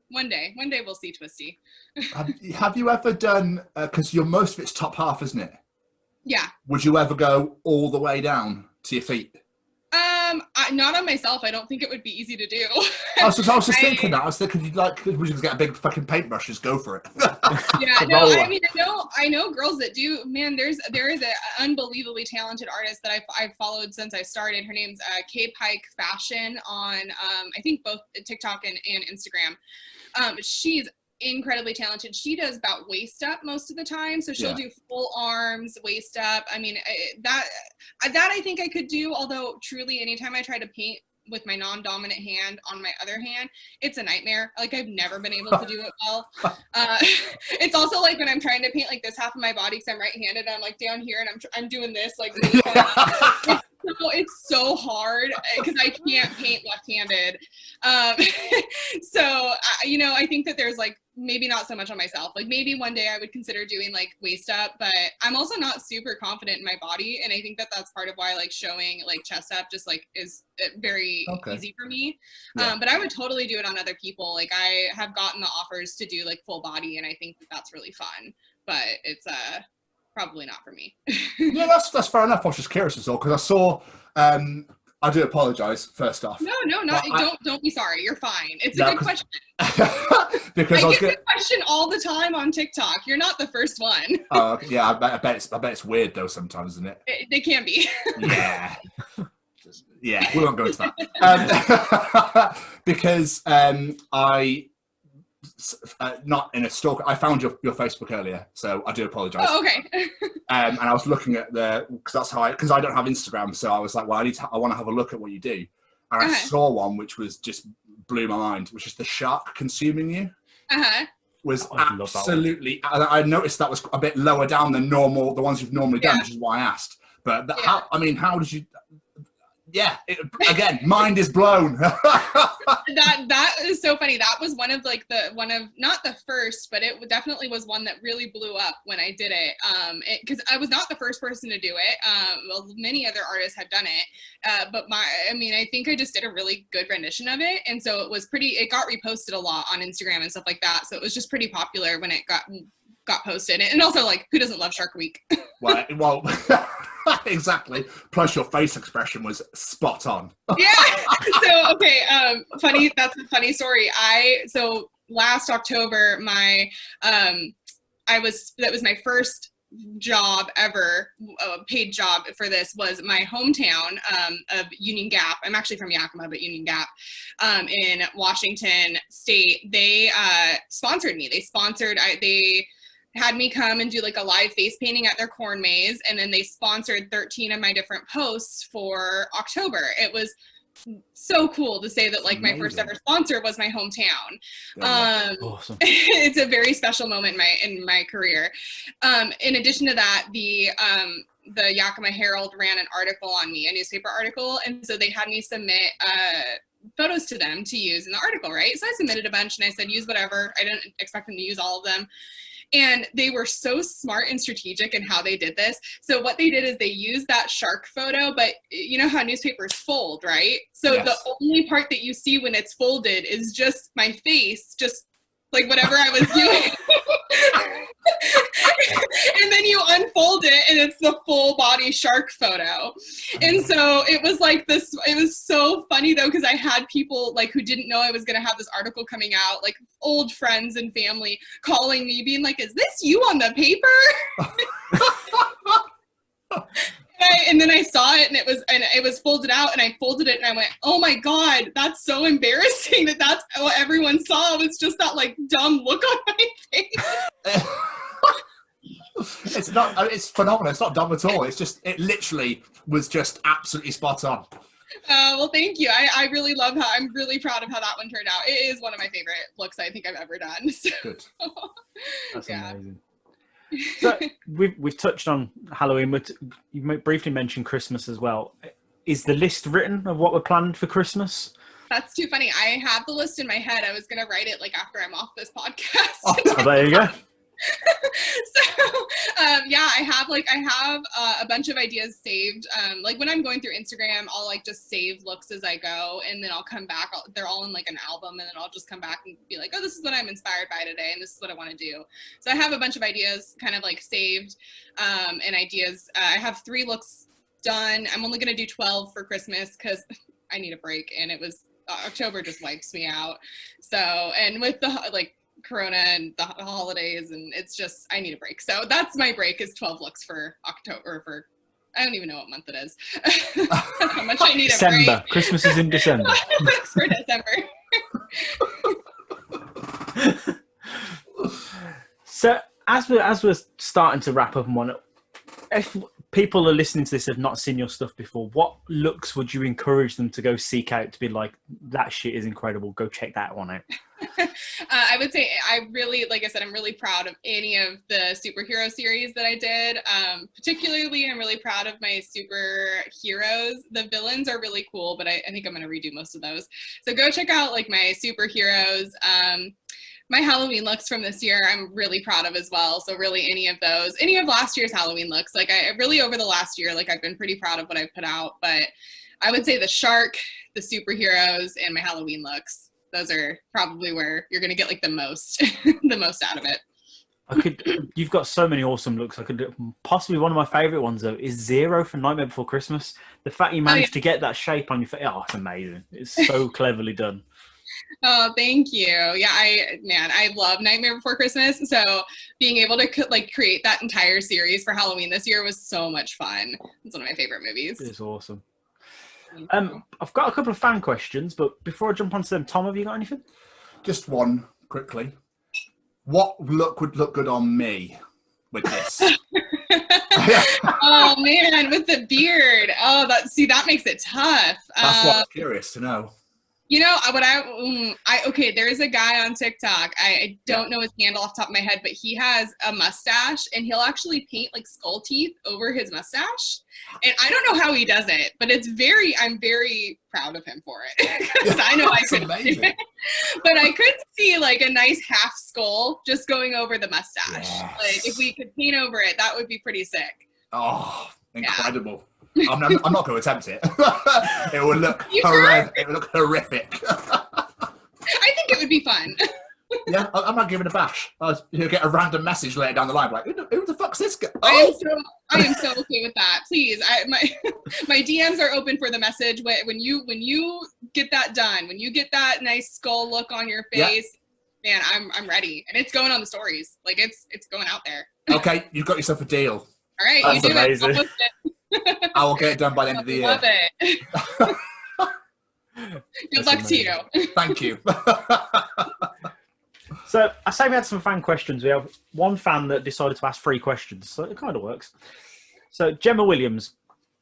Speaker 4: one day we'll see Twisty.
Speaker 1: Have you ever done, because most of it's top half, isn't it?
Speaker 4: Yeah.
Speaker 1: Would you ever go all the way down to your feet?
Speaker 4: Not on myself. I don't think it would be easy to do.
Speaker 1: I was just thinking that. I was thinking we just get a big fucking paintbrush, just go for it.
Speaker 4: Yeah, no, I mean, I know girls that do. Man, there is an unbelievably talented artist that I've followed since I started. Her name's K Pike Fashion on I think both TikTok and Instagram. She's incredibly talented. She does about waist up most of the time, so she'll do full arms, waist up. I mean, that I think I could do, although truly anytime I try to paint with my non-dominant hand on my other hand, it's a nightmare. Like I've never been able to do it well. It's also like when I'm trying to paint like this half of my body because I'm right-handed, I'm like down here and I'm doing this like really hard. It's so hard because I can't paint left-handed. So I think that there's like maybe not so much on myself. Like maybe one day I would consider doing like waist up, but I'm also not super confident in my body, and I think that that's part of why like showing like chest up just like is very easy for me. But I would totally do it on other people. Like I have gotten the offers to do like full body, and I think that that's really fun. But it's probably not for me.
Speaker 1: Yeah, that's fair enough. I was just curious as well because I saw. I do apologise first off.
Speaker 4: No, don't be sorry. You're fine. It's a good question.
Speaker 1: Because
Speaker 4: I get the question all the time on TikTok. You're not the first one.
Speaker 1: Yeah, I bet it's weird though sometimes, isn't it?
Speaker 4: They can be.
Speaker 1: Yeah. Yeah, we won't go into that. Because I. Not in a stalk. I found your Facebook earlier, so I do apologise.
Speaker 4: Oh, okay.
Speaker 1: And I was looking at because I don't have Instagram, so I was like, well, I want to have a look at what you do. And I saw one which was just blew my mind, which is the shark consuming you. Was absolutely. I noticed that was a bit lower down than normal, the ones you've normally done, which is why I asked. But how did you? Yeah, again, mind is blown.
Speaker 4: That is so funny. That was one of not the first, but it definitely was one that really blew up when I did it. Because I was not the first person to do it. Well, many other artists had done it, but I think I just did a really good rendition of it, and so it got reposted a lot on Instagram and stuff like that. So it was just pretty popular when it got posted, and also like, who doesn't love Shark Week?
Speaker 1: Well. Exactly. Plus, your face expression was spot on. Yeah.
Speaker 4: So okay. Funny. That's a funny story. So last October, that was my first job ever, a paid job for this, was my hometown of Union Gap. I'm actually from Yakima, but Union Gap in Washington State. They sponsored me. They had me come and do like a live face painting at their corn maze, and then they sponsored 13 of my different posts for October. It was so cool to say that like my first ever sponsor was my hometown.
Speaker 3: Awesome.
Speaker 4: It's a very special moment in my career. In addition to that, the Yakima Herald ran an article on me, a newspaper article, and so they had me submit photos to them to use in the article, right? So I submitted a bunch, and I said use whatever. I didn't expect them to use all of them. And they were so smart and strategic in how they did this. So what they did is they used that shark photo, but you know how newspapers fold, right? So yes. The only part that you see when it's folded is just my face, just like whatever I was doing. And then you unfold it and it's the full body shark photo. And so it was like this, it was so funny though, because I had people like who didn't know I was going to have this article coming out, like old friends and family calling me being like, is this you on the paper? And then I saw it and it was folded out, and I folded it and I went, oh my God, that's so embarrassing that's what everyone saw, was just that like dumb look on my face.
Speaker 1: It's phenomenal. It's not dumb at all. It literally was just absolutely spot on.
Speaker 4: Well, thank you. I really love I'm really proud of how that one turned out. It is one of my favorite looks I think I've ever done. So.
Speaker 1: Good.
Speaker 3: That's amazing. So we've touched on Halloween, but you briefly mentioned Christmas as well. Is the list written of what we're planned for Christmas?
Speaker 4: That's too funny. I have the list in my head. I was going to write it like after I'm off this podcast.
Speaker 3: Oh, there you go.
Speaker 4: So yeah, I have a bunch of ideas saved. Like when I'm going through Instagram, I'll like just save looks as I go, and then I'll come back. They're all in like an album, and then I'll just come back and be like, oh, this is what I'm inspired by today, and this is what I want to do. So I have a bunch of ideas kind of like saved, and ideas. I have 3 looks done. I'm only going to do 12 for Christmas because I need a break, and it was October just wipes me out. So, and with the like Corona and the holidays, and it's just, I need a break. So that's my break, is 12 looks for October, for I don't even know what month it is. How much I need
Speaker 3: December.
Speaker 4: a break.
Speaker 3: Christmas is in December.
Speaker 4: It's for December.
Speaker 3: So as we're starting to wrap up and whatnot, if people are listening to this have not seen your stuff before, what looks would you encourage them to go seek out to be like, that shit is incredible, go check that one out?
Speaker 4: I would say I really, like I said, I'm really proud of any of the superhero series that I did. Particularly, I'm really proud of my superheroes. The villains are really cool, but I think I'm going to redo most of those. So go check out like my superheroes. My Halloween looks from this year, I'm really proud of as well. So really any of last year's Halloween looks, like I really over the last year, like I've been pretty proud of what I've put out, but I would say the shark, the superheroes, and my Halloween looks, those are probably where you're going to get like the most out of it.
Speaker 3: You've got so many awesome looks. Possibly one of my favorite ones though is Zero from Nightmare Before Christmas. The fact you managed to get that shape on your face, it's amazing. It's so cleverly done.
Speaker 4: Oh, thank you. Yeah, I love Nightmare Before Christmas. So being able to create that entire series for Halloween this year was so much fun. It's one of my favorite movies.
Speaker 3: It's awesome. I've got a couple of fan questions, but before I jump onto them, Tom, have you got anything?
Speaker 1: Just one quickly. What look would look good on me with this?
Speaker 4: Oh man, with the beard. Oh, that makes it tough.
Speaker 1: That's what I'm curious to know.
Speaker 4: You know, okay, there is a guy on TikTok. I don't know his handle off the top of my head, but he has a mustache, and he'll actually paint like skull teeth over his mustache. And I don't know how he does it, but I'm very proud of him for it. Because I know I couldn't do it. But I could see like a nice half skull just going over the mustache. Yes. Like if we could paint over it, that would be pretty sick.
Speaker 1: Oh, incredible. Yeah. I'm not going to attempt it. It would look
Speaker 4: sure?
Speaker 1: It would look horrific.
Speaker 4: I think it would be fun.
Speaker 1: Yeah, I might give it a bash. You'll get a random message later down the line, like, who the fuck's this guy?
Speaker 4: Oh! I am so okay with that. Please, my DMs are open for the message. When you get that done, when you get that nice skull look on your face, man, I'm ready, and it's going on the stories. Like it's going out there.
Speaker 1: Okay, you've got yourself a deal.
Speaker 4: All right,
Speaker 3: That's
Speaker 4: you do
Speaker 3: amazing.
Speaker 4: it. I'll post it.
Speaker 1: I will get it done by the end of the year.
Speaker 4: Love it. Good luck to you.
Speaker 1: Thank you.
Speaker 3: So I say we had some fan questions. We have one fan that decided to ask 3 questions, so it kind of works. So Gemma Williams,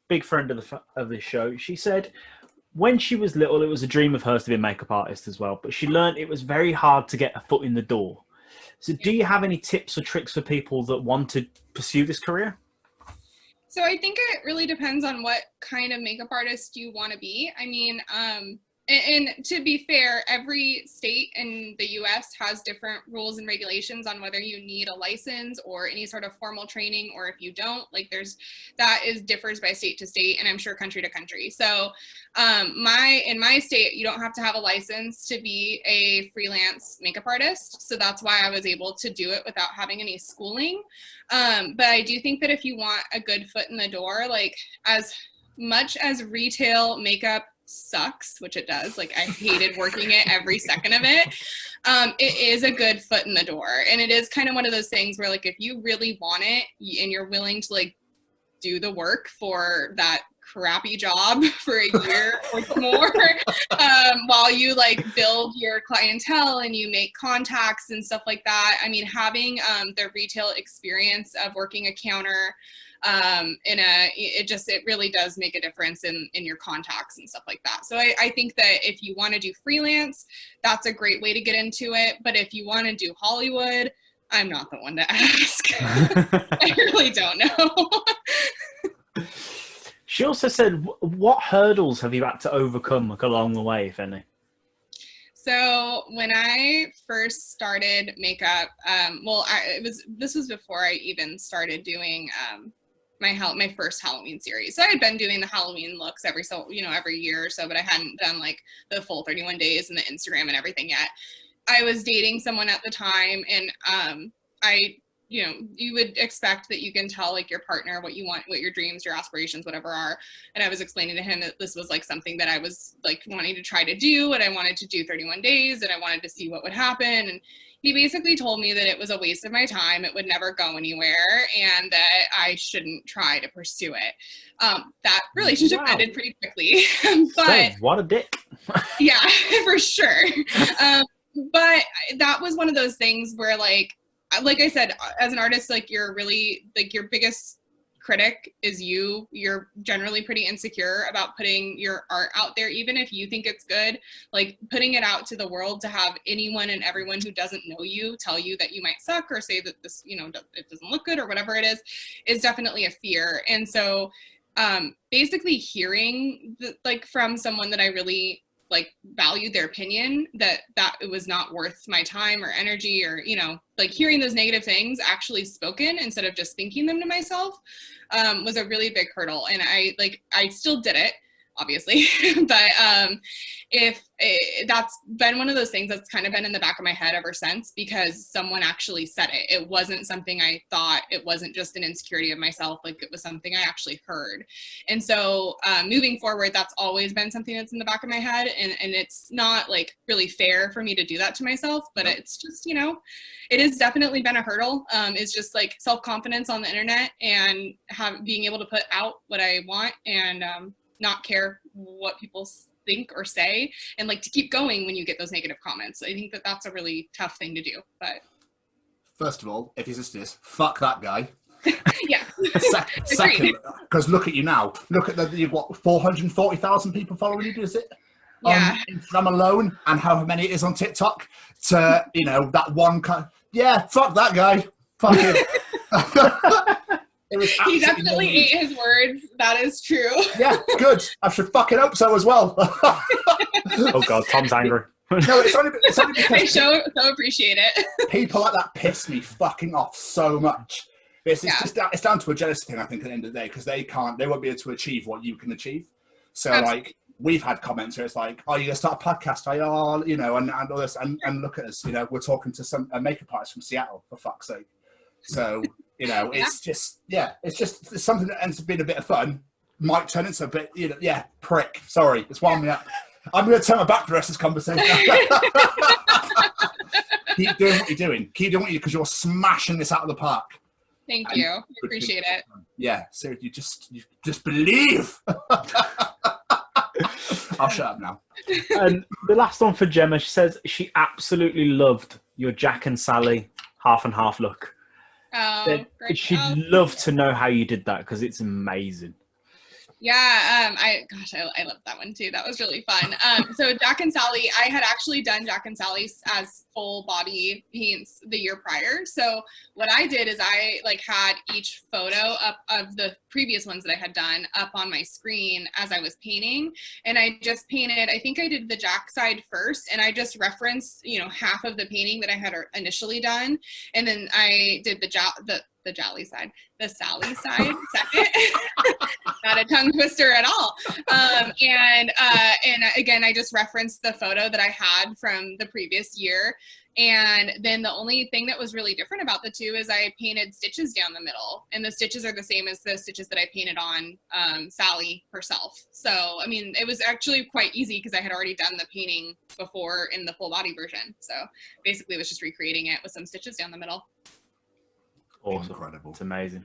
Speaker 3: big friend of this show, she said when she was little, it was a dream of hers to be a makeup artist as well, but she learned it was very hard to get a foot in the door. So do you have any tips or tricks for people that want to pursue this career?
Speaker 4: So I think it really depends on what kind of makeup artist you want to be. I mean, and to be fair, every state in the US has different rules and regulations on whether you need a license or any sort of formal training, or if you don't, like differs by state to state, and I'm sure country to country. So in my state, you don't have to have a license to be a freelance makeup artist. So that's why I was able to do it without having any schooling. But I do think that if you want a good foot in the door, like as much as retail makeup sucks, which it does, like I hated working it every second of it, it is a good foot in the door. And it is kind of one of those things where like if you really want it and you're willing to like do the work for that crappy job for a year or more, while you like build your clientele and you make contacts and stuff like that. I mean, having the retail experience of working a counter it really does make a difference in your contacts and stuff like that. So I think that if you want to do freelance, that's a great way to get into it. But if you want to do Hollywood, I'm not the one to ask. I really don't know.
Speaker 3: She also said, what hurdles have you had to overcome along the way, if any?
Speaker 4: So when I first started makeup, this was before I even started doing my first Halloween series. So I had been doing the Halloween looks every year or so, but I hadn't done like the full 31 days and the Instagram and everything yet. I was dating someone at the time, and you would expect that you can tell like your partner what you want, what your dreams, your aspirations, whatever are. And I was explaining to him that this was like something that I was like wanting to try to do, and I wanted to do 31 days, and I wanted to see what would happen. And he basically told me that it was a waste of my time, it would never go anywhere, and that I shouldn't try to pursue it. That relationship ended pretty quickly. But
Speaker 3: what a dick.
Speaker 4: Yeah, for sure. But that was one of those things where like I said, as an artist, like you're really like your biggest critic is you. You're generally pretty insecure about putting your art out there, even if you think it's good. Like putting it out to the world to have anyone and everyone who doesn't know you tell you that you might suck or say that this, it doesn't look good or whatever it is definitely a fear. And so basically hearing from someone that I really valued their opinion, that it was not worth my time or energy, or hearing those negative things actually spoken instead of just thinking them to myself, was a really big hurdle. And I still did it, obviously, but that's been one of those things that's kind of been in the back of my head ever since, because someone actually said it. It wasn't something I thought. It wasn't just an insecurity of myself. Like it was something I actually heard. And so moving forward, that's always been something that's in the back of my head. And it's not like really fair for me to do that to myself, but it's just, it has definitely been a hurdle. It's just like self-confidence on the internet and being able to put out what I want and not care what people think or say, and to keep going when you get those negative comments. I think that that's a really tough thing to do. But
Speaker 1: first of all, if he's listening to this, fuck that guy.
Speaker 4: Yeah.
Speaker 1: Second, because look at you now. Look at you've got 440,000 people following you, is it?
Speaker 4: Yeah.
Speaker 1: On Instagram alone, and however many it is on TikTok. To that one yeah, fuck that guy. Fuck him.
Speaker 4: He definitely ate his words. That is true.
Speaker 1: Yeah, good. I should fucking hope so as well.
Speaker 3: Oh God, Tom's angry.
Speaker 1: No, it's only because
Speaker 4: I so appreciate it.
Speaker 1: People like that piss me fucking off so much. It's down to a jealousy thing, I think, at the end of the day, because they won't be able to achieve what you can achieve. So
Speaker 4: Absolutely.
Speaker 1: We've had comments where it's like, oh, you're gonna start a podcast, and all this, and look at us, we're talking to a makeup artist from Seattle, for fuck's sake. So it's just it's something that ends up being a bit of fun, might turn into a bit, prick. Sorry, it's wound me up. I'm going to turn my back to the rest of this conversation. Keep doing what you're doing. Keep doing what you do, because you're smashing this out of the park.
Speaker 4: Thank you. I appreciate it.
Speaker 1: Yeah, so you just believe. I'll shut up now.
Speaker 3: And the last one for Gemma, she says she absolutely loved your Jack and Sally half and half look.
Speaker 4: Oh, great.
Speaker 3: She'd love to know how you did that because it's amazing.
Speaker 4: Yeah, I love that one too. That was really fun. So Jack and Sally, I had actually done Jack and Sally's as full body paints the year prior. So what I did is I had each photo up of the previous ones that I had done up on my screen as I was painting, and I just painted. I think I did the Jack side first, and I just referenced half of the painting that I had initially done, and then I did the Jolly side, the Sally side second. Not a tongue twister at all. And again, I just referenced the photo that I had from the previous year. And then the only thing that was really different about the two is I painted stitches down the middle, and the stitches are the same as the stitches that I painted on Sally herself. So, I mean, it was actually quite easy because I had already done the painting before in the full body version. So basically it was just recreating it with some stitches down the middle.
Speaker 3: Awesome.
Speaker 1: Incredible.
Speaker 3: It's amazing.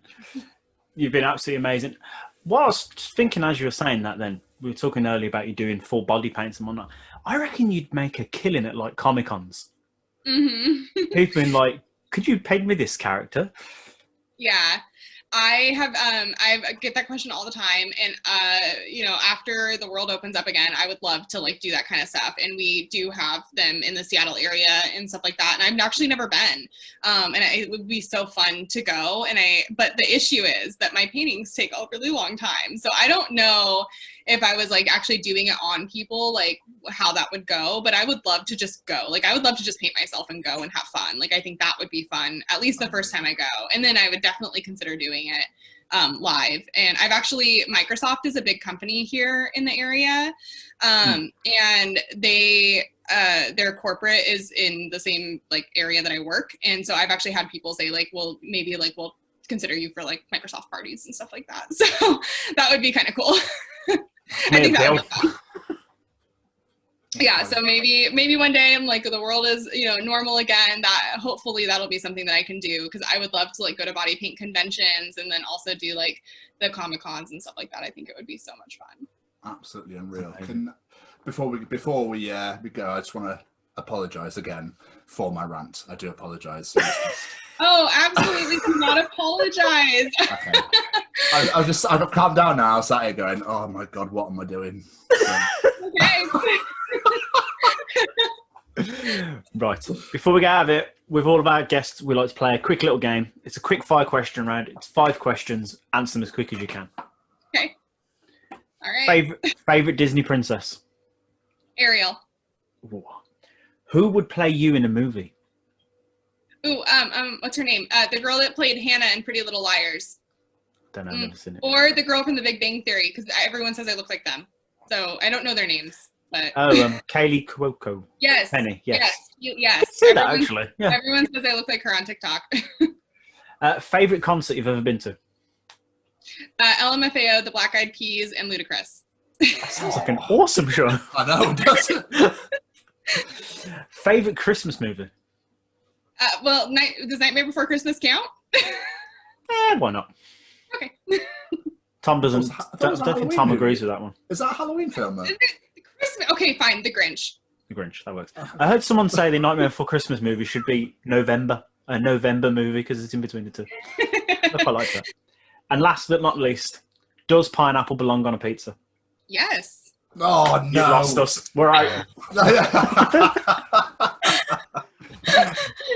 Speaker 3: You've been absolutely amazing. What I was thinking as you were saying that then, we were talking earlier about you doing full body paints and whatnot. I reckon you'd make a killing at like Comic-Cons.
Speaker 4: Mm-hmm.
Speaker 3: People been like, could you paint me this character?
Speaker 4: Yeah. I get that question all the time, and after the world opens up again, I would love to do that kind of stuff, and we do have them in the Seattle area and stuff like that, and I've actually never been, and it would be so fun to go, but the issue is that my paintings take a really long time, so I don't know if I was actually doing it on people, how that would go, but I would love to just go. I would love to just paint myself and go and have fun. I think that would be fun, at least the first time I go. And then I would definitely consider doing it live. And Microsoft is a big company here in the area. And their corporate is in the same area that I work. And so I've actually had people say well, maybe we'll consider you for Microsoft parties and stuff like that. So that would be kind of cool. I think that would be fun. Yeah, so maybe one day I'm the world is normal again. That hopefully that'll be something that I can do, because I would love to go to body paint conventions and then also do the Comic-Cons and stuff like that. I think it would be so much fun.
Speaker 1: Absolutely unreal. Before we go, I just want to apologize again for my rant. I do apologize.
Speaker 4: Oh, absolutely. Do not apologize.
Speaker 1: Okay. I've calmed down now. I sat here going, oh my God, what am I doing?
Speaker 4: Okay.
Speaker 3: Right. Before we get out of it, with all of our guests, we like to play a quick little game. It's a quick 5 question round. It's 5 questions. Answer them as quick as you can.
Speaker 4: Okay. All right.
Speaker 3: Favorite Disney princess?
Speaker 4: Ariel.
Speaker 3: Ooh. Who would play you in a movie?
Speaker 4: Ooh, what's her name? The girl that played Hannah in Pretty Little Liars.
Speaker 3: Don't know. I've never seen it.
Speaker 4: Or the girl from The Big Bang Theory, because everyone says I look like them. So I don't know their names, but.
Speaker 3: Kaylee Cuoco.
Speaker 4: Yes.
Speaker 3: Penny. Yes.
Speaker 4: Yes.
Speaker 3: I see that actually. Yeah.
Speaker 4: Everyone says I look like her on TikTok.
Speaker 3: Favorite concert you've ever been to?
Speaker 4: LMFAO, the Black Eyed Peas, and Ludacris.
Speaker 3: That sounds like an awesome show.
Speaker 1: I know, doesn't it?
Speaker 3: Favorite Christmas movie?
Speaker 4: Does Nightmare Before Christmas count?
Speaker 3: Why not?
Speaker 4: Okay.
Speaker 3: Tom doesn't. Don't think Tom agrees with that one.
Speaker 1: Is that a Halloween film though?
Speaker 4: Christmas? Okay, fine. The Grinch.
Speaker 3: The Grinch. That works. I heard someone say the Nightmare Before Christmas movie should be November, a November movie, because it's in between the two. I quite like that. And last but not least, does pineapple belong on a pizza?
Speaker 4: Yes.
Speaker 1: Oh no!
Speaker 3: You lost us. We're out.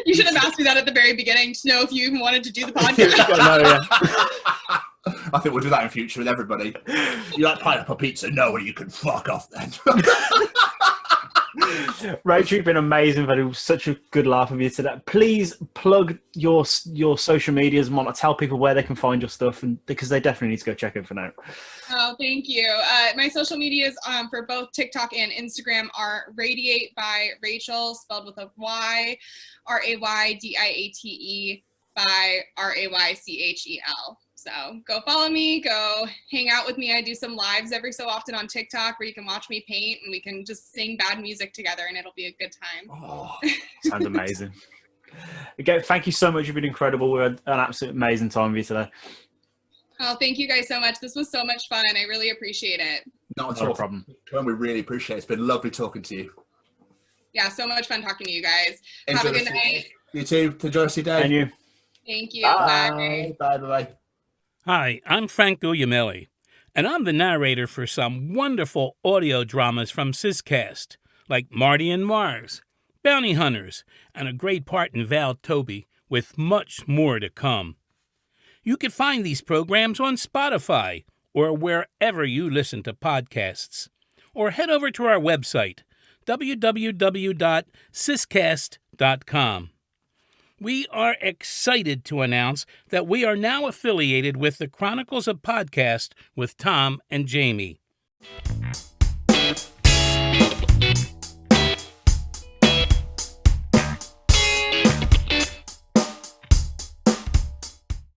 Speaker 4: You should have asked me that at the very beginning to know if you even wanted to do the podcast.
Speaker 1: I think we'll do that in future with everybody. You like pineapple pizza? No, well, you can fuck off then.
Speaker 3: Rachel, you've been amazing. But it was such a good laugh with you today. Please plug your social medias and want to tell people where they can find your stuff, and because they definitely need to go check it for now. Oh,
Speaker 4: thank you. My social medias for both TikTok and Instagram are RaydiateByRaychel, spelled with a Y, RaydiateBy RayChel. So go follow me, go hang out with me. I do some lives every so often on TikTok where you can watch me paint and we can just sing bad music together and it'll be a good time.
Speaker 3: Oh, sounds amazing. Again, thank you so much. You've been incredible. We had an absolute amazing time with you today.
Speaker 4: Oh, thank you guys so much. This was so much fun. I really appreciate it.
Speaker 1: Not
Speaker 3: No problem.
Speaker 1: We really appreciate it. It's been lovely talking to you.
Speaker 4: Yeah, so much fun talking to you guys.
Speaker 1: Enjoy
Speaker 4: Have a good night.
Speaker 1: You too. Enjoy the rest of your day.
Speaker 3: And you.
Speaker 4: Thank you. Bye.
Speaker 1: Bye.
Speaker 5: Hi, I'm Frank Guglielmelli, and I'm the narrator for some wonderful audio dramas from Syscast, like Marty and Mars, Bounty Hunters, and a great part in Val Toby, with much more to come. You can find these programs on Spotify or wherever you listen to podcasts, or head over to our website, www.syscast.com. We are excited to announce that we are now affiliated with the Chronicles of Podcast with Tom and Jamie.